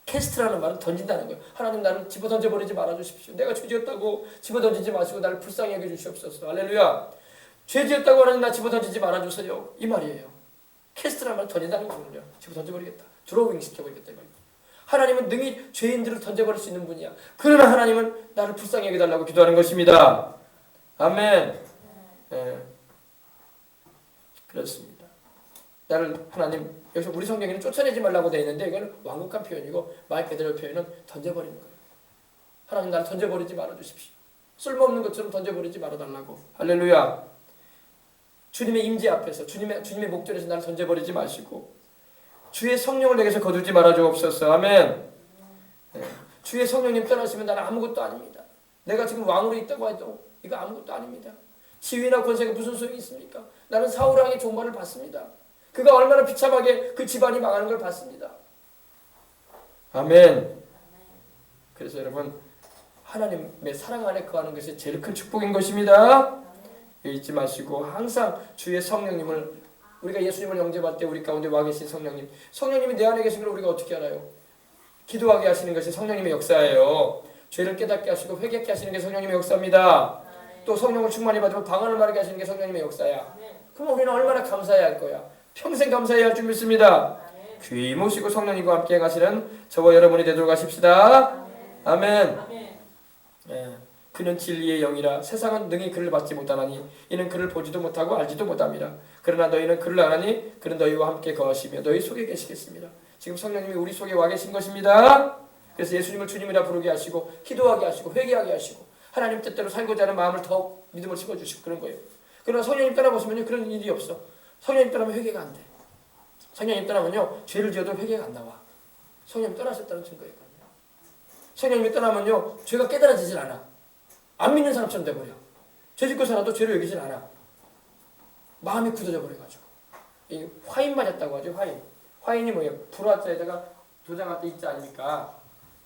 캐스트라는 말은 던진다는 거예요. 하나님 나를 집어던져버리지 말아주십시오. 내가 죄지었다고 집어던지지 마시고 나를 불쌍히 여겨 주시옵소서. 할렐루야. 죄지었다고 하나님 나 집어던지지 말아주세요. 이 말이에요. 캐스트라는 말은 던진다는 거군요. 집어던져버리겠다. 드로잉 시켜버리겠다. 이 말이에요. 하나님은 능히 죄인들을 던져버릴 수 있는 분이야. 그러나 하나님은 나를 불쌍히 여겨달라고 기도하는 것입니다. 아멘. 그렇습니다. 나를 하나님 여기서 우리 성경에는 쫓아내지 말라고 되어 있는데 이건 완곡한 표현이고 말 그대로 표현은 던져버리는 거예요. 하나님 나를 던져버리지 말아주십시오. 쓸모없는 것처럼 던져버리지 말아달라고. 할렐루야. 주님의 임재 앞에서 주님의 목전에서 나를 던져버리지 마시고 주의 성령을 내게서 거두지 말아주옵소서. 아멘. 주의 성령님 떠나시면 나는 아무것도 아닙니다. 내가 지금 왕으로 있다고 해도 이거 아무것도 아닙니다. 지위나 권세가 무슨 소용이 있습니까? 나는 사울왕의 종말을 봤습니다. 그가 얼마나 비참하게 그 집안이 망하는 걸 봤습니다. 아멘. 그래서 여러분 하나님의 사랑 안에 거하는 것이 제일 큰 축복인 것입니다. 잊지 마시고 항상 주의 성령님을 우리가 예수님을 영접할 때 우리 가운데 와 계신 성령님이 내 안에 계신 걸 우리가 어떻게 알아요? 기도하게 하시는 것이 성령님의 역사예요. 죄를 깨닫게 하시고 회개케 하시는 게 성령님의 역사입니다. 또 성령을 충만히 받으면 방언을 말하게 하시는 게 성령님의 역사야. 그럼 우리는 얼마나 감사해야 할 거야. 평생 감사해야 할 줄 믿습니다. 귀히 모시고 성령님과 함께 가시는 저와 여러분이 되도록 하십시다. 아멘. 그는 진리의 영이라 세상은 능히 그를 받지 못하나니 이는 그를 보지도 못하고 알지도 못합니다. 그러나 너희는 그를 아나니 그는 너희와 함께 거하시며 너희 속에 계시겠습니다. 지금 성령님이 우리 속에 와 계신 것입니다. 그래서 예수님을 주님이라 부르게 하시고 기도하게 하시고 회개하게 하시고 하나님 뜻대로 살고자 하는 마음을 더 믿음을 심어주시고 그런 거예요. 그러나 성령님 떠나보시면 그런 일이 없어. 성령님 떠나면 회개가 안 돼. 성령님 떠나면요 죄를 지어도 회개가 안 나와. 성령님 떠나셨다는 증거였거든요. 성령님이 떠나면요 죄가 깨달아지질 않아. 안 믿는 사람처럼 돼버려. 죄 짓고 살아도 죄를 여기질 않아. 마음이 굳어져 버려가지고. 이 화인 맞았다고 하죠. 화인이 뭐예요? 불화자에다가 도장할 때 있지 아닙니까?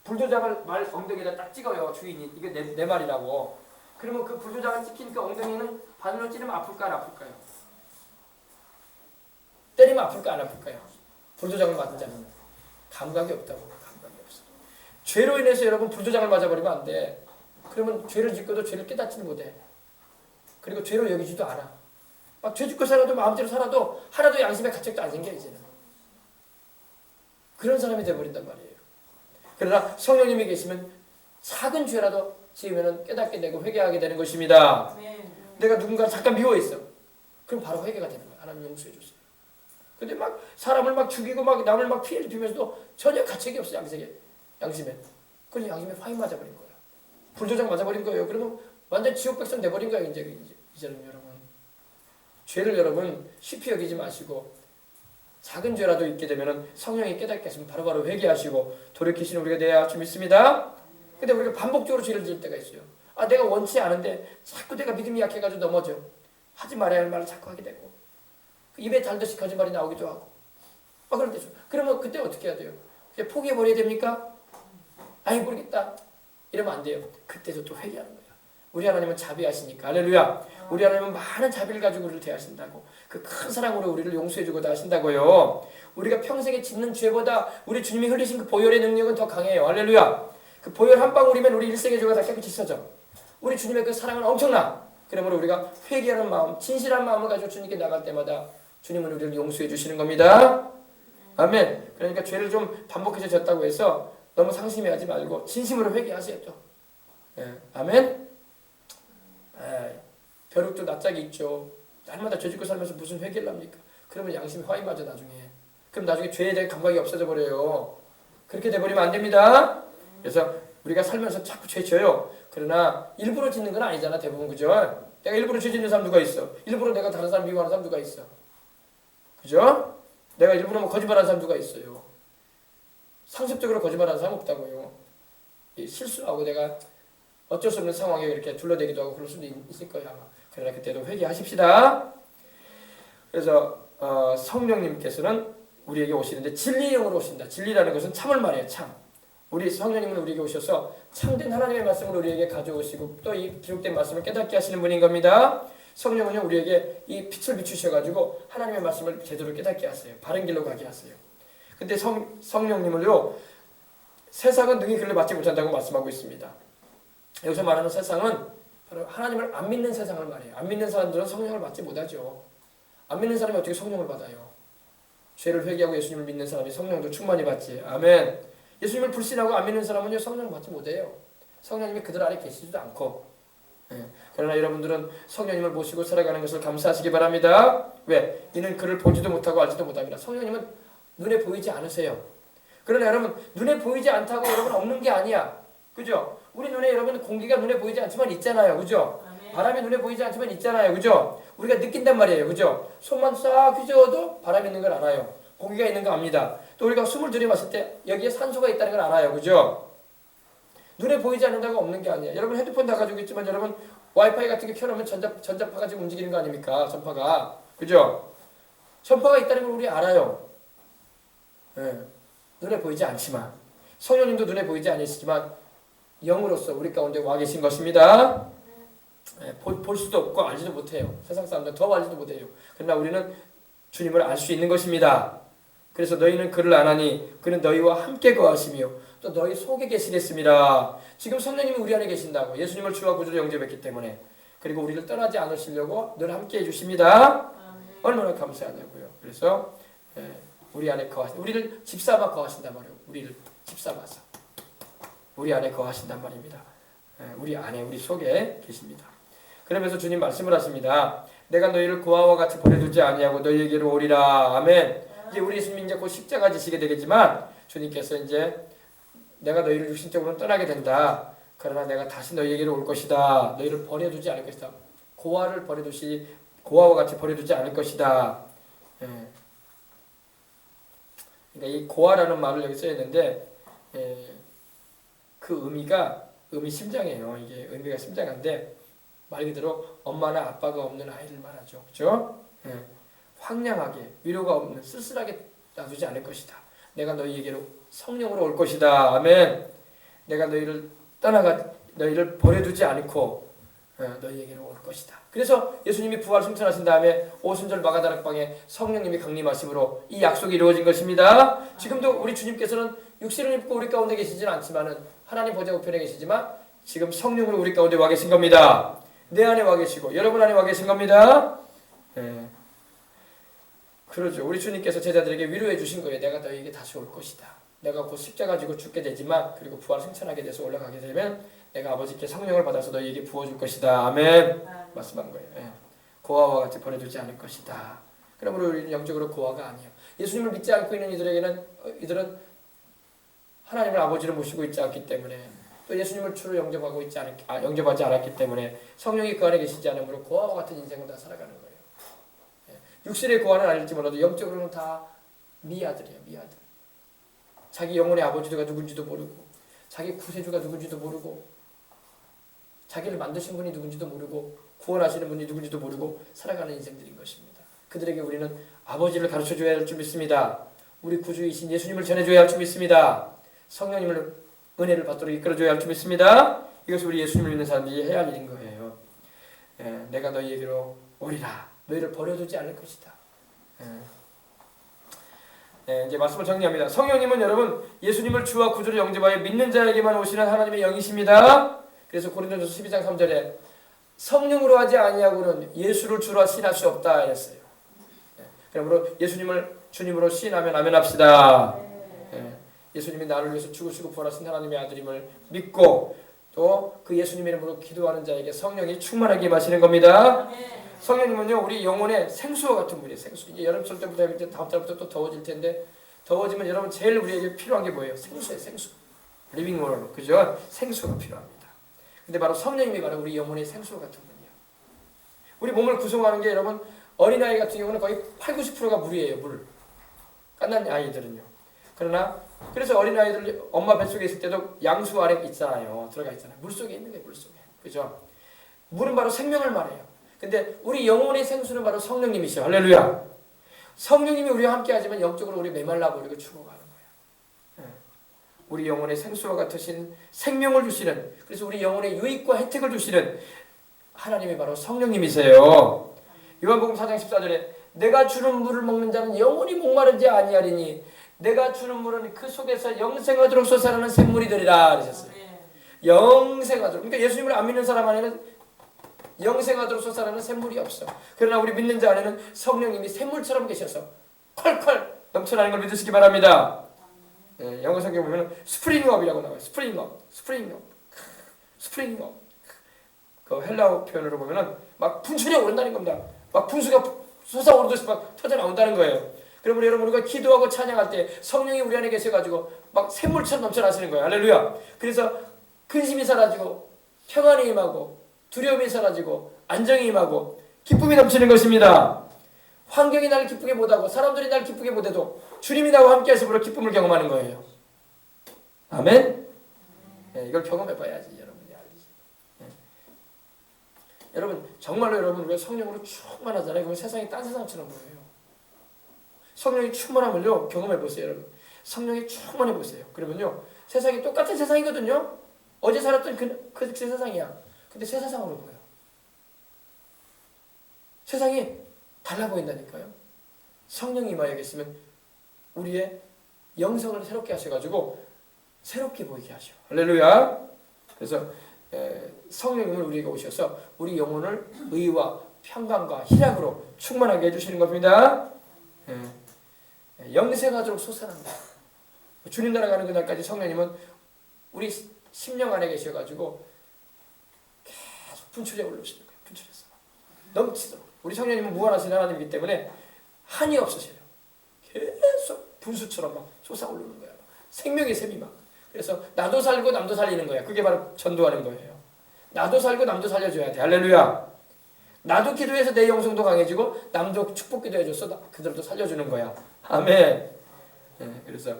불도장을 말 엉덩이에다 딱 찍어요. 주인이. 이게 내 말이라고. 그러면 그 불도장을 찍힌 그 엉덩이는 바늘로 찌르면 아플까 안 아플까요? 때리면 아플까 안 아플까요? 불도장을 맞은 자는 감각이 없다고. 감각이 없어. 죄로 인해서 여러분 불도장을 맞아버리면 안 돼. 그러면 죄를 짓고도 죄를 깨닫지는 못해. 그리고 죄로 여기지도 않아. 막 죄 짓고 살아도 마음대로 살아도 하나도 양심의 가책도 안 생겨 이제는. 그런 사람이 돼버린단 말이에요. 그러나 성령님이 계시면 작은 죄라도 지으면 깨닫게 되고 회개하게 되는 것입니다. 내가 누군가를 잠깐 미워했어. 그럼 바로 회개가 되는 거야. 하나님 용서해 줬어요. 근데 막 사람을 막 죽이고 막 남을 막 피해를 주면서도 전혀 가책이 없어. 양심에. 그래서 양심에 화인 맞아버린 거야. 불도장 맞아버린 거예요. 그러면 완전 지옥 백성 돼버린 거예요. 이제는 여러분. 죄를 여러분 쉽게 여기지 마시고 작은 죄라도 있게 되면 성령이 깨닫게 하시면 바로바로 회개하시고 돌이키시는 우리가 되어야 할 줄 믿습니다. 근데 우리가 반복적으로 죄를 지을 때가 있어요. 내가 원치 않은데 자꾸 내가 믿음이 약해가지고 넘어져. 하지 말아야 할 말을 자꾸 하게 되고 입에 달듯이 거짓말이 나오기도 하고 그럴 때죠. 그러면 그때 어떻게 해야 돼요? 그냥 포기해버려야 됩니까? 아니 모르겠다 이러면 안 돼요. 그때도 또 회개하는 거예요. 우리 하나님은 자비하시니까 할렐루야. 우리 하나님은 많은 자비를 가지고 우리를 대하신다고. 그 큰 사랑으로 우리를 용서해주고 다 하신다고요. 우리가 평생에 짓는 죄보다 우리 주님이 흘리신 그 보혈의 능력은 더 강해요. 할렐루야. 그 보혈 한 방울이면 우리 일생의 죄가 다 깨끗이 씻어져. 우리 주님의 그 사랑은 엄청나. 그러므로 우리가 회개하는 마음, 진실한 마음을 가지고 주님께 나갈 때마다 주님은 우리를 용서해 주시는 겁니다. 아멘. 그러니까 죄를 좀 반복해서 졌다고 해서 너무 상심해하지 말고 진심으로 회개하세요. 또. 아멘. 벼룩도 낯짝이 있죠. 날마다 죄 짓고 살면서 무슨 회개를 합니까? 그러면 양심이 화인 맞아 나중에. 그럼 나중에 죄에 대한 감각이 없어져 버려요. 그렇게 돼버리면 안 됩니다. 그래서 우리가 살면서 자꾸 죄 져요. 그러나 일부러 짓는 건 아니잖아 대부분. 그죠? 내가 일부러 죄 짓는 사람 누가 있어? 일부러 내가 다른 사람 미워하는 사람 누가 있어? 그죠? 내가 일부러 뭐 거짓말하는 사람 누가 있어요? 상습적으로 거짓말하는 사람 없다고요. 실수하고 내가 어쩔 수 없는 상황에 이렇게 둘러대기도 하고 그럴 수도 있을 거예요 아마. 그러나 그때도 회개하십시다. 그래서 성령님께서는 우리에게 오시는데 진리의 영으로 오신다. 진리라는 것은 참을 말이에요. 참. 우리 성령님은 우리에게 오셔서 참된 하나님의 말씀을 우리에게 가져오시고 또 이 기록된 말씀을 깨닫게 하시는 분인 겁니다. 성령은요 우리에게 이 빛을 비추셔가지고 하나님의 말씀을 제대로 깨닫게 하세요. 바른 길로 가게 하세요. 근데 성령님을요 세상은 능히 그를 받지 못한다고 말씀하고 있습니다. 여기서 말하는 세상은 바로 하나님을 안 믿는 세상을 말해요. 안 믿는 사람들은 성령을 받지 못하죠. 안 믿는 사람이 어떻게 성령을 받아요? 죄를 회개하고 예수님을 믿는 사람이 성령도 충만히 받지. 아멘. 예수님을 불신하고 안 믿는 사람은요 성령을 받지 못해요. 성령님이 그들 안에 계시지도 않고. 그러나 여러분들은 성령님을 모시고 살아가는 것을 감사하시기 바랍니다. 왜? 이는 그를 보지도 못하고 알지도 못합니다. 성령님은 눈에 보이지 않으세요. 그러나 여러분 눈에 보이지 않다고 여러분 없는 게 아니야. 그죠? 우리 눈에 여러분 공기가 눈에 보이지 않지만 있잖아요. 그죠? 바람이 눈에 보이지 않지만 있잖아요. 그죠? 우리가 느낀단 말이에요. 그죠? 손만 싹 휘저어도 바람이 있는 걸 알아요. 공기가 있는 거 압니다. 또 우리가 숨을 들이마실 때 여기에 산소가 있다는 걸 알아요. 그죠? 눈에 보이지 않는다고 없는 게 아니야. 여러분 핸드폰 다 가지고 있지만 여러분 와이파이 같은 게 켜놓으면 전자파가 지금 움직이는 거 아닙니까? 전파가. 그죠? 전파가 있다는 걸 우리 알아요. 눈에 보이지 않지만 성령님도 눈에 보이지 않으시지만 영으로서 우리 가운데 와 계신 것입니다. 볼 수도 없고 알지도 못해요. 세상 사람들은 더 알지도 못해요. 그러나 우리는 주님을 알 수 있는 것입니다. 그래서 너희는 그를 아나니 그는 너희와 함께 거하시며 또 너희 속에 계시겠습니다. 지금 성령님이 우리 안에 계신다고. 예수님을 주와 구주로 영접했기 때문에. 그리고 우리를 떠나지 않으시려고 늘 함께 해주십니다. 얼마나 감사하냐고요. 그래서 우리 안에 우리를 집사마 거하신단 말이에요. 우리를 집사마서 우리 안에 거하신단 말입니다. 우리 안에 우리 속에 계십니다. 그러면서 주님 말씀을 하십니다. 내가 너희를 고아와 같이 버려두지 아니하고 너희에게로 오리라. 아멘. 이제 우리 예수님 이제 곧 십자가 지시게 되겠지만 주님께서 이제 내가 너희를 육신적으로 떠나게 된다. 그러나 내가 다시 너희에게로 올 것이다. 너희를 버려두지 않을 것이다. 고아와 같이 버려두지 않을 것이다. 그러니까 이 고아라는 말을 여기 써 있는데 그 의미 심장이에요. 이게 의미가 심장한데 말 그대로 엄마나 아빠가 없는 아이를 말하죠. 그렇죠? 황량하게 위로가 없는 쓸쓸하게 놔두지 않을 것이다. 내가 너희에게로 성령으로 올 것이다. 아멘. 내가 너희를 버려두지 않고 너희에게로 올 것이다. 그래서 예수님이 부활 승천하신 다음에 오순절 마가다락방에 성령님이 강림하심으로 이 약속이 이루어진 것입니다. 지금도 우리 주님께서는 육신을 입고 우리 가운데 계시지는 않지만은 하나님 보좌 우편에 계시지만 지금 성령으로 우리 가운데 와 계신 겁니다. 내 안에 와 계시고 여러분 안에 와 계신 겁니다. 그러죠. 우리 주님께서 제자들에게 위로해 주신 거예요. 내가 너희에게 다시 올 것이다. 내가 곧 십자가 지고 죽게 되지만 그리고 부활 승천하게 돼서 올라가게 되면 내가 아버지께 성령을 받아서 너희에게 부어줄 것이다. 아멘. 말씀한 거예요. 예. 고아와 같이 버려두지 않을 것이다. 그러므로 우리는 영적으로 고아가 아니에요. 예수님을 믿지 않고 있는 이들은 하나님을 아버지로 모시고 있지 않기 때문에 또 예수님을 주로 영접하지 않았기 때문에 성령이 그 안에 계시지 않으므로 고아와 같은 인생을 다 살아가는 거예요. 예. 육신의 고아는 아닐지 몰라도 영적으로는 다 미아들이에요. 미아들. 자기 영혼의 아버지가 누군지도 모르고 자기 구세주가 누군지도 모르고 자기를 만드신 분이 누군지도 모르고 구원하시는 분이 누군지도 모르고 살아가는 인생들인 것입니다. 그들에게 우리는 아버지를 가르쳐줘야 할 줄 믿습니다. 우리 구주이신 예수님을 전해줘야 할 줄 믿습니다. 성령님을 은혜를 받도록 이끌어줘야 할 줄 믿습니다. 이것이 우리 예수님을 믿는 사람들이 해야 할 일인 거예요. 예, 내가 너희에게로 오리라. 너희를 버려두지 않을 것이다. 이제 말씀을 정리합니다. 성령님은 여러분 예수님을 주와 구주로 영접하여 믿는 자에게만 오시는 하나님의 영이십니다. 그래서 고린도전서 12장 3절에 성령으로 하지 아니하고는 예수를 주로 시인할 수 없다 했어요. 그러므로 예수님을 주님으로 시인하면 아멘합시다. 예수님이 나를 위해서 죽으시고 부활하신 하나님의 아들임을 믿고 또 그 예수님 이름으로 기도하는 자에게 성령이 충만하게 마시는 겁니다. 성령님은요 우리 영혼의 생수와 같은 분이에요. 생수. 이제 여름철 때부터 이제 다음 달부터 또 더워질 텐데 더워지면 여러분 제일 우리에게 필요한 게 뭐예요? 생수예요. 생수. 리빙 워터. 그죠? 생수가 필요합니다. 근데 바로 성령님이 바로 우리 영혼의 생수와 같은 분이에요. 우리 몸을 구성하는 게 여러분 어린아이 같은 경우는 거의 80~90%가 물이에요. 물. 갓난 아이들은요. 그래서 어린아이들 엄마 뱃속에 있을 때도 양수 아래 있잖아요. 들어가 있잖아요. 물속에 있는 거예요. 물속에. 그죠? 물은 바로 생명을 말해요. 근데 우리 영혼의 생수는 바로 성령님이시죠. 할렐루야. 성령님이 우리와 함께 하지만 영적으로 우리 메말라 버리고 죽어가는 거예요. 우리 영혼의 생수와 같으신 생명을 주시는, 그래서 우리 영혼의 유익과 혜택을 주시는 하나님이 바로 성령님이세요. 요한복음 4장 14절에 내가 주는 물을 먹는 자는 영원히 목마르지 아니하리니 내가 주는 물은 그 속에서 영생하도록 솟아나는 샘물이 되리라 그러셨어요. 영생하도록. 그러니까 예수님을 안 믿는 사람 안에는 영생하도록 솟아나는 샘물이 없어. 그러나 우리 믿는 자 안에는 성령님이 샘물처럼 계셔서 콸콸 넘쳐나는 걸 믿으시기 바랍니다. 영어 성경 보면 스프링업이라고 나와요. 스프링업. 그 헬라어 표현으로 보면은 막 분출이 오른다는 겁니다. 막 분수가 솟아오르듯이 막 터져 나온다는 거예요. 그러면 여러분 우리가 기도하고 찬양할 때 성령이 우리 안에 계셔가지고 막 샘물처럼 넘쳐나시는 거예요. 할렐루야. 그래서 근심이 사라지고 평안이 임하고 두려움이 사라지고 안정이 임하고 기쁨이 넘치는 것입니다. 환경이 나를 기쁘게 못하고 사람들이 나를 기쁘게 못해도 주님이 나와 함께 하심으로 기쁨을 경험하는 거예요. 아멘. 이걸 경험해봐야지 여러분이 알지. 여러분 정말로 여러분 우리가 성령으로 충만하잖아요. 그러면 세상이 딴 세상처럼 보여요. 성령이 충만함을요 경험해보세요. 여러분 성령이 충만해보세요. 그러면요 세상이 똑같은 세상이거든요. 어제 살았던 그 세상이야. 근데 새 세상으로 보여. 세상이 달라 보인다니까요. 성령이 임하여 계시면 우리의 영성을 새롭게 하셔가지고 새롭게 보이게 하셔. 할렐루야. 그래서 성령님을 우리에게 오셔서 우리 영혼을 의와 평강과 희락으로 충만하게 해주시는 겁니다. 영생하도록 솟아난다. 주님 나라 가는 그날까지 성령님은 우리 심령 안에 계셔가지고 계속 분출해 올라오시는 거예요. 분출해서 넘치도록. 우리 성령님은 무한하신 하나님이기 때문에 한이 없으세요. 계속 분수처럼 막 솟아오르는 거예요. 생명의 샘이 막. 그래서 나도 살고 남도 살리는 거야. 그게 바로 전도하는 거예요. 나도 살고 남도 살려줘야 돼. 할렐루야. 나도 기도해서 내 영성도 강해지고 남도 축복 기도해줘서 그들도 살려주는 거야. 아멘. 그래서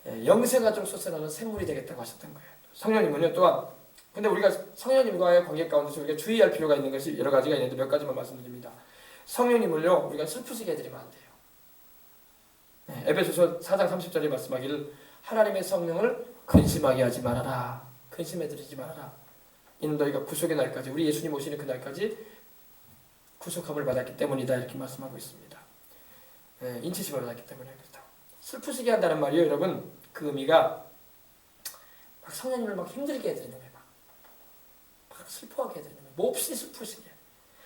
영생하도록 솟아나는 샘물이 되겠다고 하셨던 거예요. 성령님은요 또한 근데 우리가 성령님과의 관계 가운데서 우리가 주의할 필요가 있는 것이 여러 가지가 있는데 몇 가지만 말씀드립니다. 성령님을요 우리가 슬프시게 해드리면 안 돼요. 에베소서 4장 30절에 말씀하기를 하나님의 성령을 근심하게 하지 말아라. 근심해드리지 말아라. 이는 너희가 구속의 날까지 우리 예수님 오시는 그 날까지 구속함을 받았기 때문이다 이렇게 말씀하고 있습니다. 인치심을 받았기 때문에 그렇다. 슬프시게 한다는 말이요 여러분 그 의미가 막 성령님을 막 힘들게 해드리는 거예요. 막 슬퍼하게 해드리는 거예요. 몹시 슬프시게.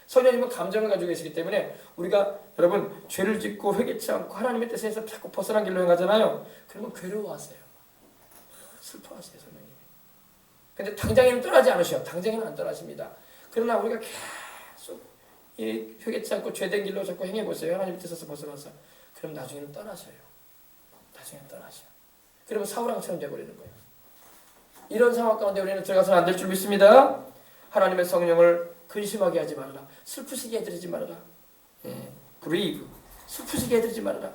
성령님은 감정을 가지고 계시기 때문에 우리가 여러분 죄를 짓고 회개치 않고 하나님의 뜻에서 자꾸 벗어난 길로 행하잖아요. 그러면 괴로워하세요. 슬퍼하세요 성령님이. 근데 당장에는 떠나지 않으셔. 당장에는 안 떠나십니다. 그러나 우리가 계속 이 회개치 않고 죄된 길로 자꾸 행해보세요. 하나님 뜻에서 벗어나서. 그럼 나중에는 떠나셔요. 나중에는 떠나셔. 그러면 사울왕처럼 돼버리는 거예요. 이런 상황 가운데 우리는 들어가서는 안 될 줄 믿습니다. 하나님의 성령을 근심하게 하지 말아라. 슬프시게 해드리지 말아라. grieve. 슬프시게 해드리지 말아라.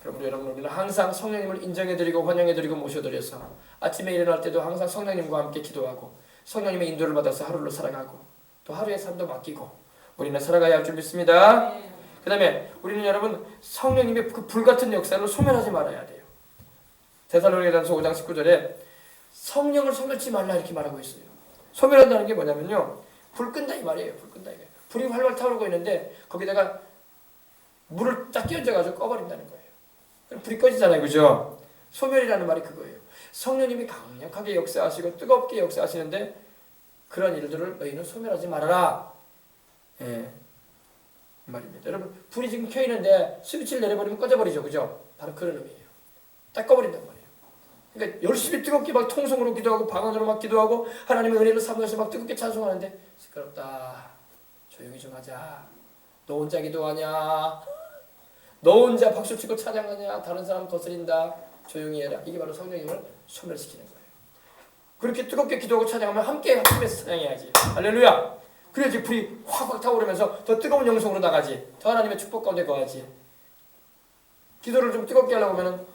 그러므로 여러분, 우리는 항상 성령님을 인정해드리고 환영해드리고 모셔드려서 아침에 일어날 때도 항상 성령님과 함께 기도하고 성령님의 인도를 받아서 하루를 살아가고 또 하루의 삶도 맡기고 우리는 살아가야 할 줄 믿습니다. 그 다음에 우리는 여러분 성령님의 그 불같은 역사를 소멸하지 말아야 돼요. 데살로니가전서 5장 19절에 성령을 소멸치 말라 이렇게 말하고 있어요. 소멸한다는 게 뭐냐면요, 불 끈다 이 말이에요. 불 끈다 이게. 불이 활활 타오르고 있는데 거기다가 물을 딱 끼얹어가지고 꺼버린다는 거예요. 그럼 불이 꺼지잖아요, 그죠? 소멸이라는 말이 그거예요. 성령님이 강력하게 역사하시고 뜨겁게 역사하시는데 그런 일들을 너희는 소멸하지 말아라. 말입니다. 여러분, 불이 지금 켜 있는데 스위치를 내려버리면 꺼져버리죠, 그죠? 바로 그런 의미예요. 딱 꺼버린단 말이에요. 그러니까 열심히 뜨겁게 막 통성으로 기도하고 방언으로 막 기도하고 하나님의 은혜를 삼으면서 막 뜨겁게 찬송하는데 시끄럽다. 조용히 좀 하자. 너 혼자 기도하냐? 너 혼자 박수치고 찬양하냐? 다른 사람 거스린다. 조용히 해라. 이게 바로 성령님을 소멸시키는 거예요. 그렇게 뜨겁게 기도하고 찬양하면 함께 합심해서 찬양해야지. 할렐루야. 그래야지 불이 확확 타오르면서 더 뜨거운 영성으로 나가지. 더 하나님의 축복 가운데 거하지. 기도를 좀 뜨겁게 하려고 하면은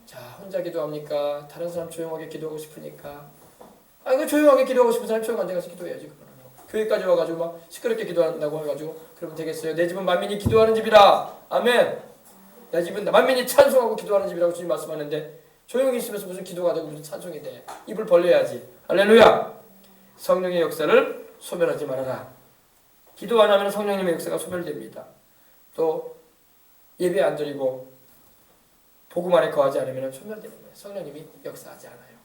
자, 혼자 기도합니까? 다른 사람 조용하게 기도하고 싶으니까. 이거 조용하게 기도하고 싶은 사람 조용한 데 가서 기도해야지. 교회까지 와가지고 막 시끄럽게 기도한다고 해가지고 그러면 되겠어요? 내 집은 만민이 기도하는 집이라. 아멘. 내 집은 만민이 찬송하고 기도하는 집이라고 주님 말씀하는데 조용히 있으면서 무슨 기도가 되고 무슨 찬송이 돼. 입을 벌려야지. 할렐루야. 성령의 역사를 소멸하지 말아라. 기도 안 하면 성령님의 역사가 소멸됩니다. 또 예배 안 드리고 복음 안에 거하지 않으면 소멸되는 거예요. 성령님이 역사하지 않아요.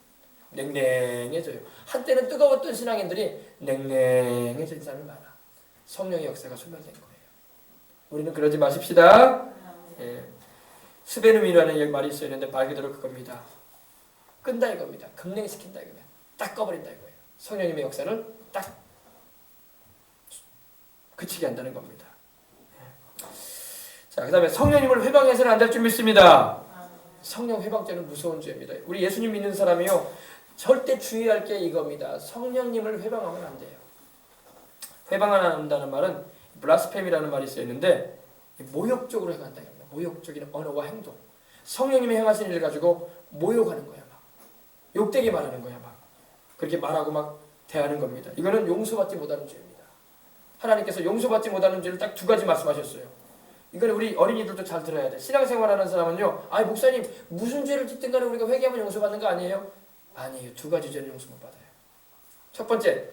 냉랭해져요. 한때는 뜨거웠던 신앙인들이 냉랭해진 사람이 많아. 성령의 역사가 소멸된 거예요. 우리는 그러지 마십시다. 스베누미라는 말이 있었는데 말 그대로 그겁니다. 끈다 이겁니다. 급냉시킨다 이거예요. 딱 꺼버린다 이거예요. 성령님의 역사를 딱 그치게 한다는 겁니다. 자, 그 다음에 성령님을 회방해서는 안 될 줄 믿습니다. 성령 회방죄는 무서운 죄입니다. 우리 예수님 믿는 사람이요, 절대 주의할 게 이겁니다. 성령님을 회방하면 안 돼요. 회방 안 한다는 말은 블라스페미라는 말이 쓰였는데 모욕적으로 행한다. 모욕적인 언어와 행동. 성령님이 행하신 일을 가지고 모욕하는 거야. 막 욕되게 말하는 거야. 막 그렇게 말하고 막 대하는 겁니다. 이거는 용서받지 못하는 죄입니다. 하나님께서 용서받지 못하는 죄를 딱 두 가지 말씀하셨어요. 이거는 우리 어린이들도 잘 들어야 돼. 신앙생활하는 사람은요, 목사님 무슨 죄를 짓든 간에 우리가 회개하면 용서받는 거 아니에요? 아니에요. 두 가지 죄는 용서 못 받아요. 첫 번째,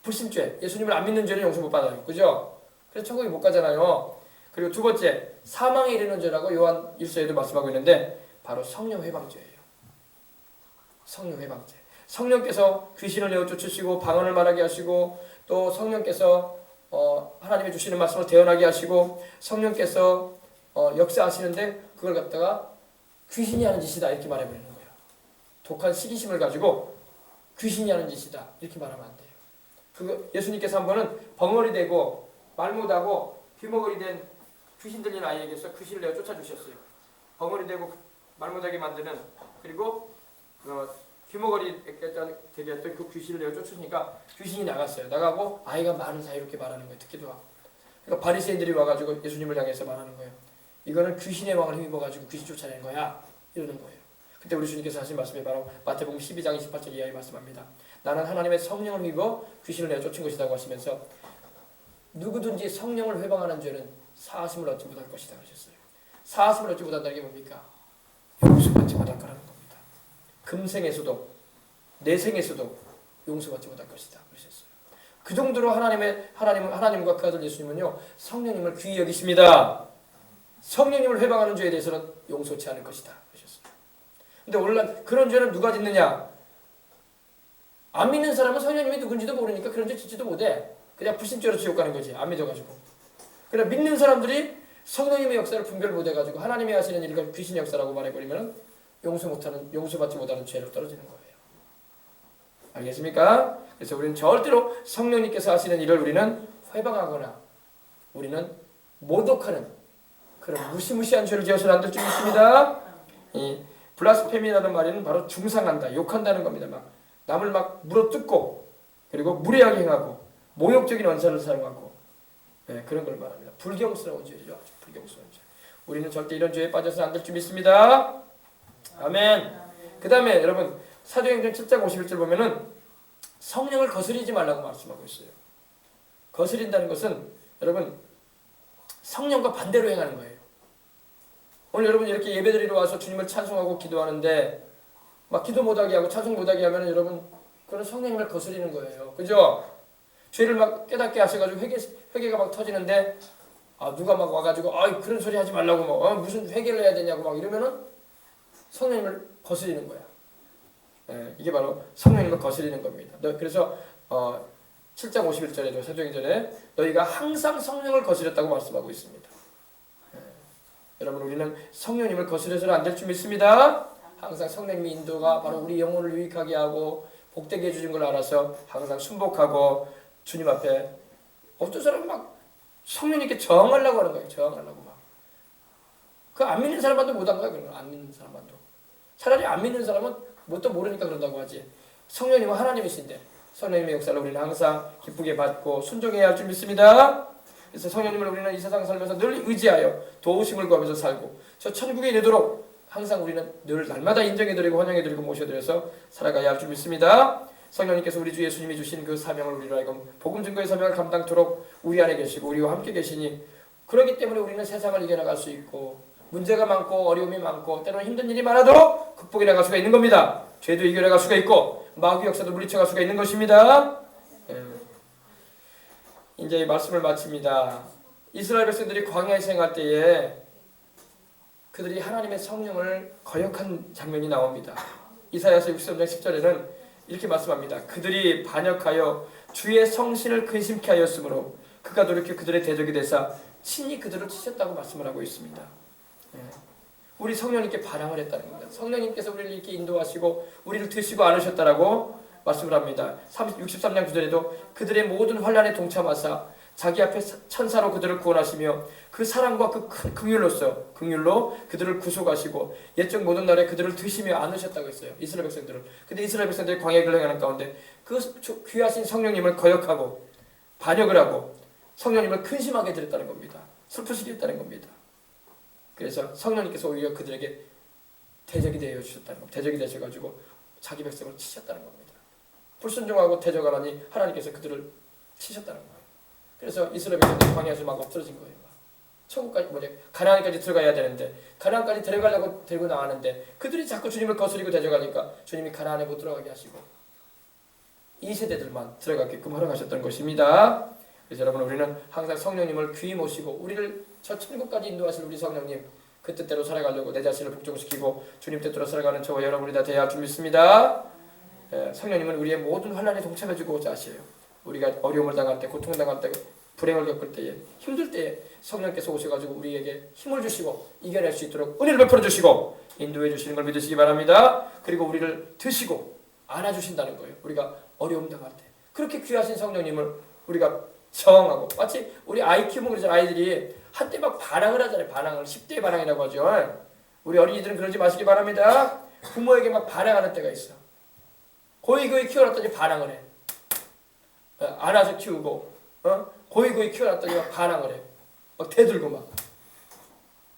불신죄. 예수님을 안 믿는 죄는 용서 못 받아요. 그죠? 그래서 천국에 못 가잖아요. 그리고 두 번째, 사망에 이르는 죄라고 요한 1서에도 말씀하고 있는데 바로 성령 회방죄예요. 성령 회방죄. 성령께서 귀신을 내어 쫓으시고 방언을 말하게 하시고 또 성령께서 하나님이 주시는 말씀을 대언하게 하시고 성령께서 역사하시는데 그걸 갖다가 귀신이 하는 짓이다 이렇게 말해버리는 거예요. 독한 시기심을 가지고 귀신이 하는 짓이다 이렇게 말하면 안 돼요. 그거 예수님께서 한 번은 벙어리 되고 말 못하고 귀머거리 된 귀신 들린 아이에게서 귀신을 내어 쫓아주셨어요. 벙어리 되고 말 못하게 만드는, 그리고 귀머거리 되게 했던 그 귀신을 내어 쫓으니까 귀신이 나갔어요. 나가고 아이가 많은 사이 이렇게 말하는 거예요. 듣기도 하고. 그러니까 바리새인들이 와가지고 예수님을 향해서 말하는 거예요. 이거는 귀신의 왕을 힘입어가지고 귀신 쫓아낸 거야. 이러는 거예요. 그때 우리 주님께서 하신 말씀이 바로 마태복음 12장 28절 이하의 말씀합니다. 나는 하나님의 성령을 힘입어 귀신을 내어 쫓은 것이라고 하시면서 누구든지 성령을 회방하는 죄는 사하심을 얻지 못할 것이다 그러셨어요. 사하심을 얻지 못한다는 게 뭡니까? 용서받지 못할 거라는 겁니다. 금생에서도 내생에서도 용서받지 못할 것이다 그러셨어요. 그 정도로 하나님과 그 아들 예수님은요, 성령님을 귀히 여기십니다. 성령님을 회방하는 죄에 대해서는 용서치 않을 것이다 그러셨어요. 근데 오늘날 그런 죄는 누가 짓느냐? 안 믿는 사람은 성령님이 누군지도 모르니까 그런 죄 짓지도 못해. 그냥 불신죄로 지옥 가는 거지. 안 믿어가지고. 그러나 믿는 사람들이 성령님의 역사를 분별 못해가지고 하나님이 하시는 일과 귀신의 역사라고 말해버리면 용서받지 못하는 죄로 떨어지는 거예요. 알겠습니까? 그래서 우리는 절대로 성령님께서 하시는 일을 우리는 회방하거나 우리는 모독하는 그런 무시무시한 죄를 지어서는 안 될 줄 믿습니다. 이 블라스페미라는 말에는 바로 중상한다, 욕한다는 겁니다. 막 남을 막 물어뜯고 그리고 무례하게 행하고 모욕적인 언사를 사용하고 그런 걸 말합니다. 불경스러운 죄죠. 아주 불경스러운 죄. 우리는 절대 이런 죄에 빠져서는 안 될 줄 믿습니다. 아멘. 그 다음에 여러분 사도행전 7장 51절 보면은 성령을 거스리지 말라고 말씀하고 있어요. 거스린다는 것은 여러분 성령과 반대로 행하는 거예요. 오늘 여러분 이렇게 예배드리러 와서 주님을 찬송하고 기도하는데 막 기도 못하게 하고 찬송 못하게 하면 여러분 그건 성령님을 거스리는 거예요. 그죠? 죄를 막 깨닫게 하셔가지고 회개가 막 터지는데 누가 막 와가지고 그런 소리 하지 말라고 막 무슨 회개를 해야 되냐고 막 이러면은 성령님을 거스리는 거야. 이게 바로 성령님을 거스리는 겁니다. 그래서 7장 51절에도 사도행전에 너희가 항상 성령을 거스렸다고 말씀하고 있습니다. 여러분 우리는 성령님을 거스려서는 안 될 줄 믿습니다. 항상 성령님의 인도가 바로 우리 영혼을 유익하게 하고 복되게 해주신 걸 알아서 항상 순복하고 주님 앞에 어떤 사람은 막 성령님께 저항하려고 하는 거예요. 저항하려고 막. 그 안 믿는 사람만도 못한 거야. 그런 거 안 믿는 사람만도. 차라리 안 믿는 사람은 뭣도 모르니까 그런다고 하지. 성령님은 하나님이신데 성령님의 역사를 우리는 항상 기쁘게 받고 순종해야 할 줄 믿습니다. 그래서 성령님을 우리는 이 세상 살면서 늘 의지하여 도우심을 구하면서 살고 저 천국에 이르도록 항상 우리는 늘 날마다 인정해드리고 환영해드리고 모셔드려서 살아가야 할 줄 믿습니다. 성령님께서 우리 주 예수님이 주신 그 사명을 우리로 하여금 복음 증거의 사명을 감당토록 우리 안에 계시고 우리와 함께 계시니 그렇기 때문에 우리는 세상을 이겨나갈 수 있고 문제가 많고 어려움이 많고 때로는 힘든 일이 많아도 극복해 나갈 수가 있는 겁니다. 죄도 이겨나갈 수가 있고 마귀 역사도 물리쳐갈 수가 있는 것입니다. 이제 이 말씀을 마칩니다. 이스라엘 백성들이 광야에 생활할 때에 그들이 하나님의 성령을 거역한 장면이 나옵니다. 이사야서 63장 10절에는 이렇게 말씀합니다. 그들이 반역하여 주의 성신을 근심케 하였으므로 그가 돌이켜 그들의 대적이 되사 친히 그들을 치셨다고 말씀을 하고 있습니다. 우리 성령님께 반항을 했다는 겁니다. 성령님께서 우리를 이렇게 인도하시고 우리를 드시고 안으셨다라고 말씀을 합니다. 63장 9절에도 그들의 모든 환난에 동참하사 자기 앞에 천사로 그들을 구원하시며 그 사랑과 그 큰 긍휼로 그들을 구속하시고 옛적 모든 날에 그들을 드시며 안으셨다고 했어요. 이스라엘 백성들을. 근데 이스라엘 백성들이 광야에 걸어가는 가운데 그 귀하신 성령님을 거역하고 반역을 하고 성령님을 근심하게 드렸다는 겁니다. 슬프시게 했다는 겁니다. 그래서 성령님께서 오히려 그들에게 대적이 되어 주셨다는 겁니다. 대적이 되셔가지고 자기 백성을 치셨다는 겁니다. 불순종하고 대적하라니 하나님께서 그들을 치셨다는 거예요. 그래서 이스라엘 백성들이 광야에서 막 엎드러진 거예요. 천국까지 가나안까지 들어가야 되는데 가나안까지 들어가려고 들고 나가는데 그들이 자꾸 주님을 거스리고 대적하니까 주님이 가나안에 못 들어가게 하시고 이 세대들만 들어가게끔 허락하셨던 것입니다. 그래서 여러분 우리는 항상 성령님을 귀히 모시고 우리를 저 천국까지 인도하실 우리 성령님 그 뜻대로 살아가려고 내 자신을 복종시키고 주님 뜻대로 살아가는 저와 여러분이 다 되어야 할 줄 믿습니다. 성령님은 우리의 모든 환난에 동참해주고자 하셔요. 우리가 어려움을 당할 때, 고통당할 때, 불행을 겪을 때에, 힘들 때에 성령께서 오셔가지고 우리에게 힘을 주시고 이겨낼 수 있도록 은혜를 베풀어 주시고 인도해 주시는 걸 믿으시기 바랍니다. 그리고 우리를 드시고 안아주신다는 거예요. 우리가 어려움 당할 때 그렇게 귀하신 성령님을 우리가 저항하고 마치 우리 아이 키우면 그러잖아요. 아이들이 한때 막 반항을 하잖아요. 반항을 10대의 반항이라고 하죠. 우리 어린이들은 그러지 마시기 바랍니다. 부모에게 막 반항하는 때가 있어. 고이고이 키워놨더니 반항을 해. 안아서 키우고 고이고이 키워놨더니 막 반항을 해. 막 대들고 막.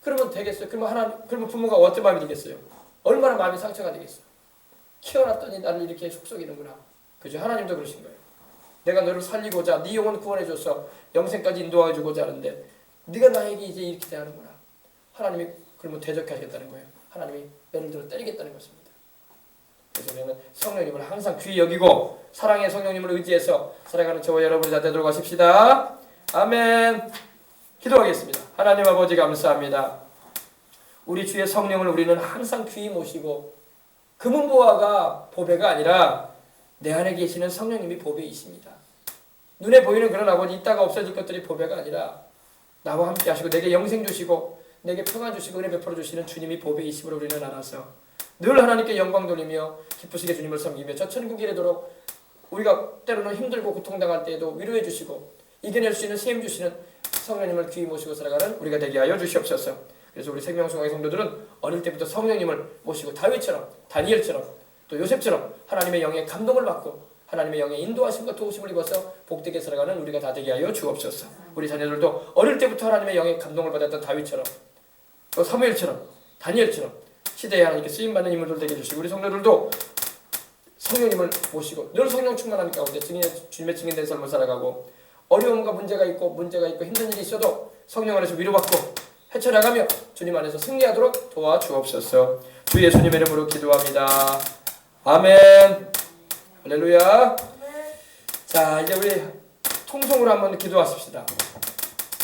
그러면 되겠어요? 그러면 부모가 어떤 마음이 되겠어요? 얼마나 마음이 상처가 되겠어? 키워놨더니 나를 이렇게 속썩이는구나. 그죠? 하나님도 그러신 거예요. 내가 너를 살리고자 네 영혼 구원해줘서 영생까지 인도해주고자 하는데 네가 나에게 이제 이렇게 대하는구나. 하나님이 그러면 대적하시겠다는 거예요. 하나님이 매를 들어 때리겠다는 것입니다. 그래서 우리는 성령님을 항상 귀히 여기고 사랑의 성령님을 의지해서 살아가는 저와 여러분이 다 되도록 하십시다. 아멘. 기도하겠습니다. 하나님 아버지 감사합니다. 우리 주의 성령을 우리는 항상 귀히 모시고 금은보화가 보배가 아니라 내 안에 계시는 성령님이 보배이십니다. 눈에 보이는 그런 아버지 이따가 없어질 것들이 보배가 아니라 나와 함께 하시고 내게 영생 주시고 내게 평안 주시고 은혜 베풀어 주시는 주님이 보배이심을 우리는 알아서 늘 하나님께 영광 돌리며 기쁘시게 주님을 섬기며 저 천국에 이르도록 우리가 때로는 힘들고 고통당할 때에도 위로해 주시고 이겨낼 수 있는 세임 주시는 성령님을 귀히 모시고 살아가는 우리가 되게 하여 주시옵소서. 그래서 우리 생명송화의 성도들은 어릴 때부터 성령님을 모시고 다윗처럼 다니엘처럼 또 요셉처럼 하나님의 영의 감동을 받고 하나님의 영의 인도하심과 도우심을 입어서 복되게 살아가는 우리가 다 되게 하여 주옵소서. 우리 자녀들도 어릴 때부터 하나님의 영의 감동을 받았던 다윗처럼 또 사무엘처럼 다니엘처럼 시대에 하나님께 쓰임받는 인물들 되게 해주시고 우리 성도들도 성령님을 모시고 늘 성령 충만한 가운데 주님의 증인된 삶을 살아가고 어려움과 문제가 있고 힘든 일이 있어도 성령 안에서 위로받고 헤쳐나가며 주님 안에서 승리하도록 도와주옵소서. 주 예수님의 이름으로 기도합니다. 아멘. 할렐루야. 자, 이제 우리 통성으로 한번 기도하십시다.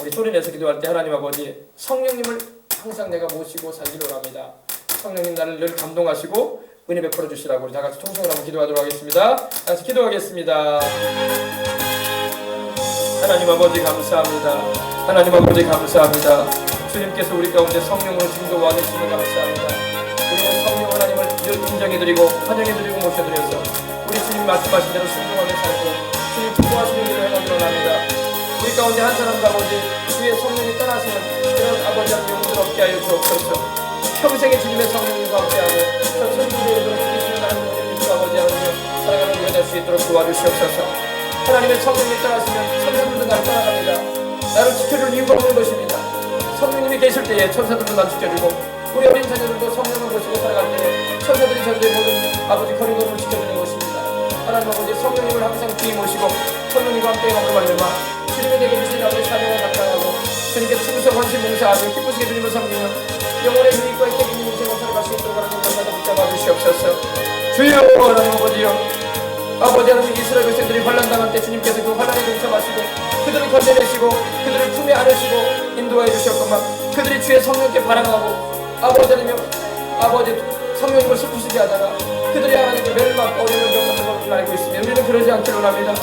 우리 소리내서 기도할 때 하나님 아버지 성령님을 항상 내가 모시고 살기로 합니다. 성령님 나를 늘 감동하시고 은혜 베풀어 주시라고 우리 다 같이 통성으로 한번 기도하도록 하겠습니다. 다 같이 기도하겠습니다. 하나님 아버지 감사합니다. 하나님 아버지 감사합니다. 주님께서 우리 가운데 성령으로 지금도 와 계심을 감사합니다. 우리는 성령 하나님을 인정해드리고 환영해드리고 모셔드려서 우리 주님 말씀하신 대로 순종하며 살고 주님 기뻐하시는 일을 행하기로 합니다. 우리 가운데 한 사람도 아버지 주의 성령이 떠나시는 그런 아버지 하나님 영들 없게 하여 주옵소서. 평생에 주님의 성령님과 함께하고 저 천국에 이르도록 지키시는 하나님을 믿고 아버지 하나님 살아가는 우리가 될 수 있도록 도와주시옵소서. 하나님의 성령이 떠나시면 천사들도 나를 떠나갑니다. 나를 지켜줄 이유가 없는 것입니다. 성령님이 계실 때에 천사들도 나를 지켜주고 우리 어린 자녀들도 성령을 모시고 살아갈 때에 천사들이 저들의 모든 아버지 거리걸음을 지켜주는 것입니다. 하나님 아버지 성령님을 항상 귀히 모시고 성령님과 함께 가는 말씀과 주님의 내게 주신 아버지 사명을 감당하고 주님께 충성 헌신 봉사하며 기쁘시게 주님을 섬기며 영혼의 유익과 있게 주님 인생을 살아갈 수 있도록 하나님 감사도 붙잡아 주시옵소서. 주여 하나님 아버지여 아버지 하나님 이스라엘 백성들이 환난당할 때 주님께서 그 환난에 동참하시고 그들을 건져내시고 그들을 품에 안으시고 인도하여 주셨건만 그들이 주의 성령께 반항하고 아버지 하나님 아버지 성령님을 슬프시게 하다가 그들이 하나님께 멸망 어려움을 겪었던 것을 알고 있으며 우리는 그러지 않기로 합니다.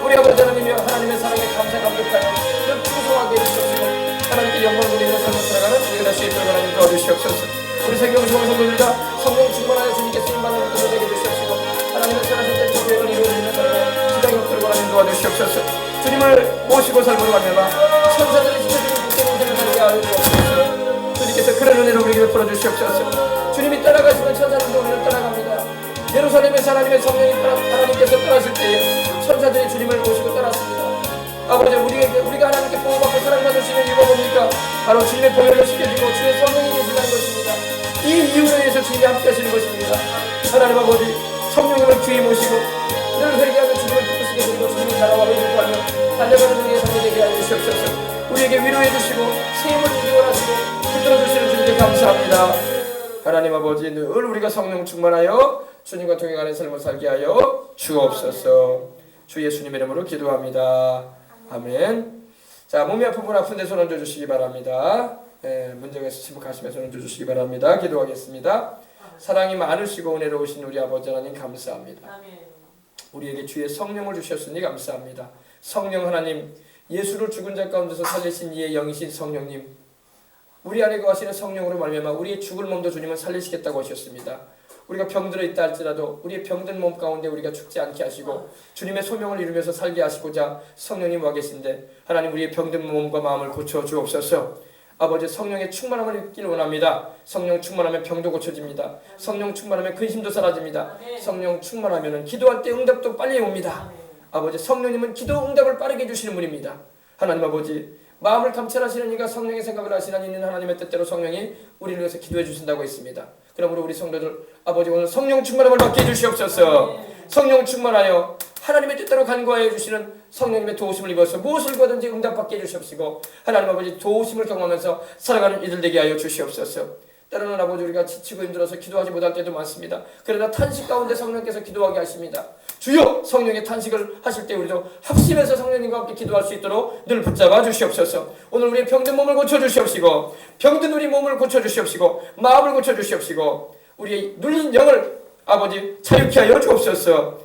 우리 아버지 하나님이여 하나님의 사랑에 감사 감격하여 늘 충성하게 해주시옵시고 하나님께 영광 돌리며 삶을 살아가는 우리가 될 수 있도록 하나님 도와주시옵소서. 우리 생명수원 성도들과 성령 충만하여 주님께 쓰임받는 것을 되게 해주시옵시고 하나님의 선하신 뜻 계획을 이루어지는 삶에 지장이 없도록 하나님 도와주시옵소서. 주님을 모시고 살므로 말미암아 천사들이 지켜주는 복된 인생을 살게 하여 주옵소서. 주님께서 그런 은혜를 우리에게 베풀어 주시옵소서. 주님이 떠나가시면 천사들도 우리를 떠나갑니다. 예루살렘에서 하나님의 성령이 하나님께서 떠나실 때에 천사들이 주님을 모시고 떠났습니다. 아버지 우리가 하나님께 보호받고 사랑받을 수 있는 이유가 뭡니까? 바로 주님의 보혈을 시켜주고 주의 성령이 계신다는 것입니다. 이 이유로 인해서 주님이 함께 하시는 것입니다. 하나님 아버지 성령님을 귀히 모시고 늘 회개하며 주님을 기쁘시게 드리고 주님의 나라와 의를 구하며 달려가는 우리의 삶이 되게 하여 주시옵소서. 우리에게 위로해 주시고 세임을 주기 원하시고 붙들어 주시는 주님께 감사합니다. 하나님 아버지 늘 우리가 성령 충만하여 주님과 동행하는 삶을 살게 하여 주옵소서. 주 예수님의 이름으로 기도합니다. 아멘. 자, 몸이 아픈 분 아픈 데 손 얹어 주시기 바랍니다. 문제가 있으시면 가슴에 손 얹어 주시기 바랍니다. 기도하겠습니다. 사랑이 많으시고 은혜로우신 우리 아버지 하나님 감사합니다. 우리에게 주의 성령을 주셨으니 감사합니다. 성령 하나님, 예수를 죽은 자 가운데서 살리신 이의 영이신 성령님, 우리 안에 거하시는 성령으로 말미암아 우리의 죽을 몸도 주님은 살리시겠다고 하셨습니다. 우리가 병들어 있다 할지라도 우리의 병든 몸 가운데 우리가 죽지 않게 하시고 주님의 소명을 이루면서 살게 하시고자 성령님 와 계신데 하나님 우리의 병든 몸과 마음을 고쳐 주옵소서. 아버지 성령의 충만함을 입기를 원합니다. 성령 충만하면 병도 고쳐집니다. 성령 충만하면 근심도 사라집니다. 성령 충만하면 기도할 때 응답도 빨리 옵니다. 아버지 성령님은 기도 응답을 빠르게 해주시는 분입니다. 하나님 아버지 마음을 감찰하시는 이가 성령의 생각을 하시는 이는 하나님의 뜻대로 성령이 우리를 위해서 기도해 주신다고 했습니다. 그러므로 우리 성도들 아버지 오늘 성령 충만함을 받게 해주시옵소서. 성령 충만하여 하나님의 뜻대로 간구하여 주시는 성령님의 도우심을 입어서 무엇을 구하든지 응답받게 해주시옵시고 하나님 아버지 도우심을 경험하면서 살아가는 이들 되게 하여 주시옵소서. 때로는 아버지 우리가 지치고 힘들어서 기도하지 못할 때도 많습니다. 그러나 탄식 가운데 성령께서 기도하게 하십니다. 주여 성령의 탄식을 하실 때 우리도 합심해서 성령님과 함께 기도할 수 있도록 늘 붙잡아 주시옵소서. 오늘 우리의 병든 몸을 고쳐주시옵시고 병든 우리 몸을 고쳐주시옵시고 마음을 고쳐주시옵시고 우리의 눌린 영을 아버지 자유케 하여 주옵소서.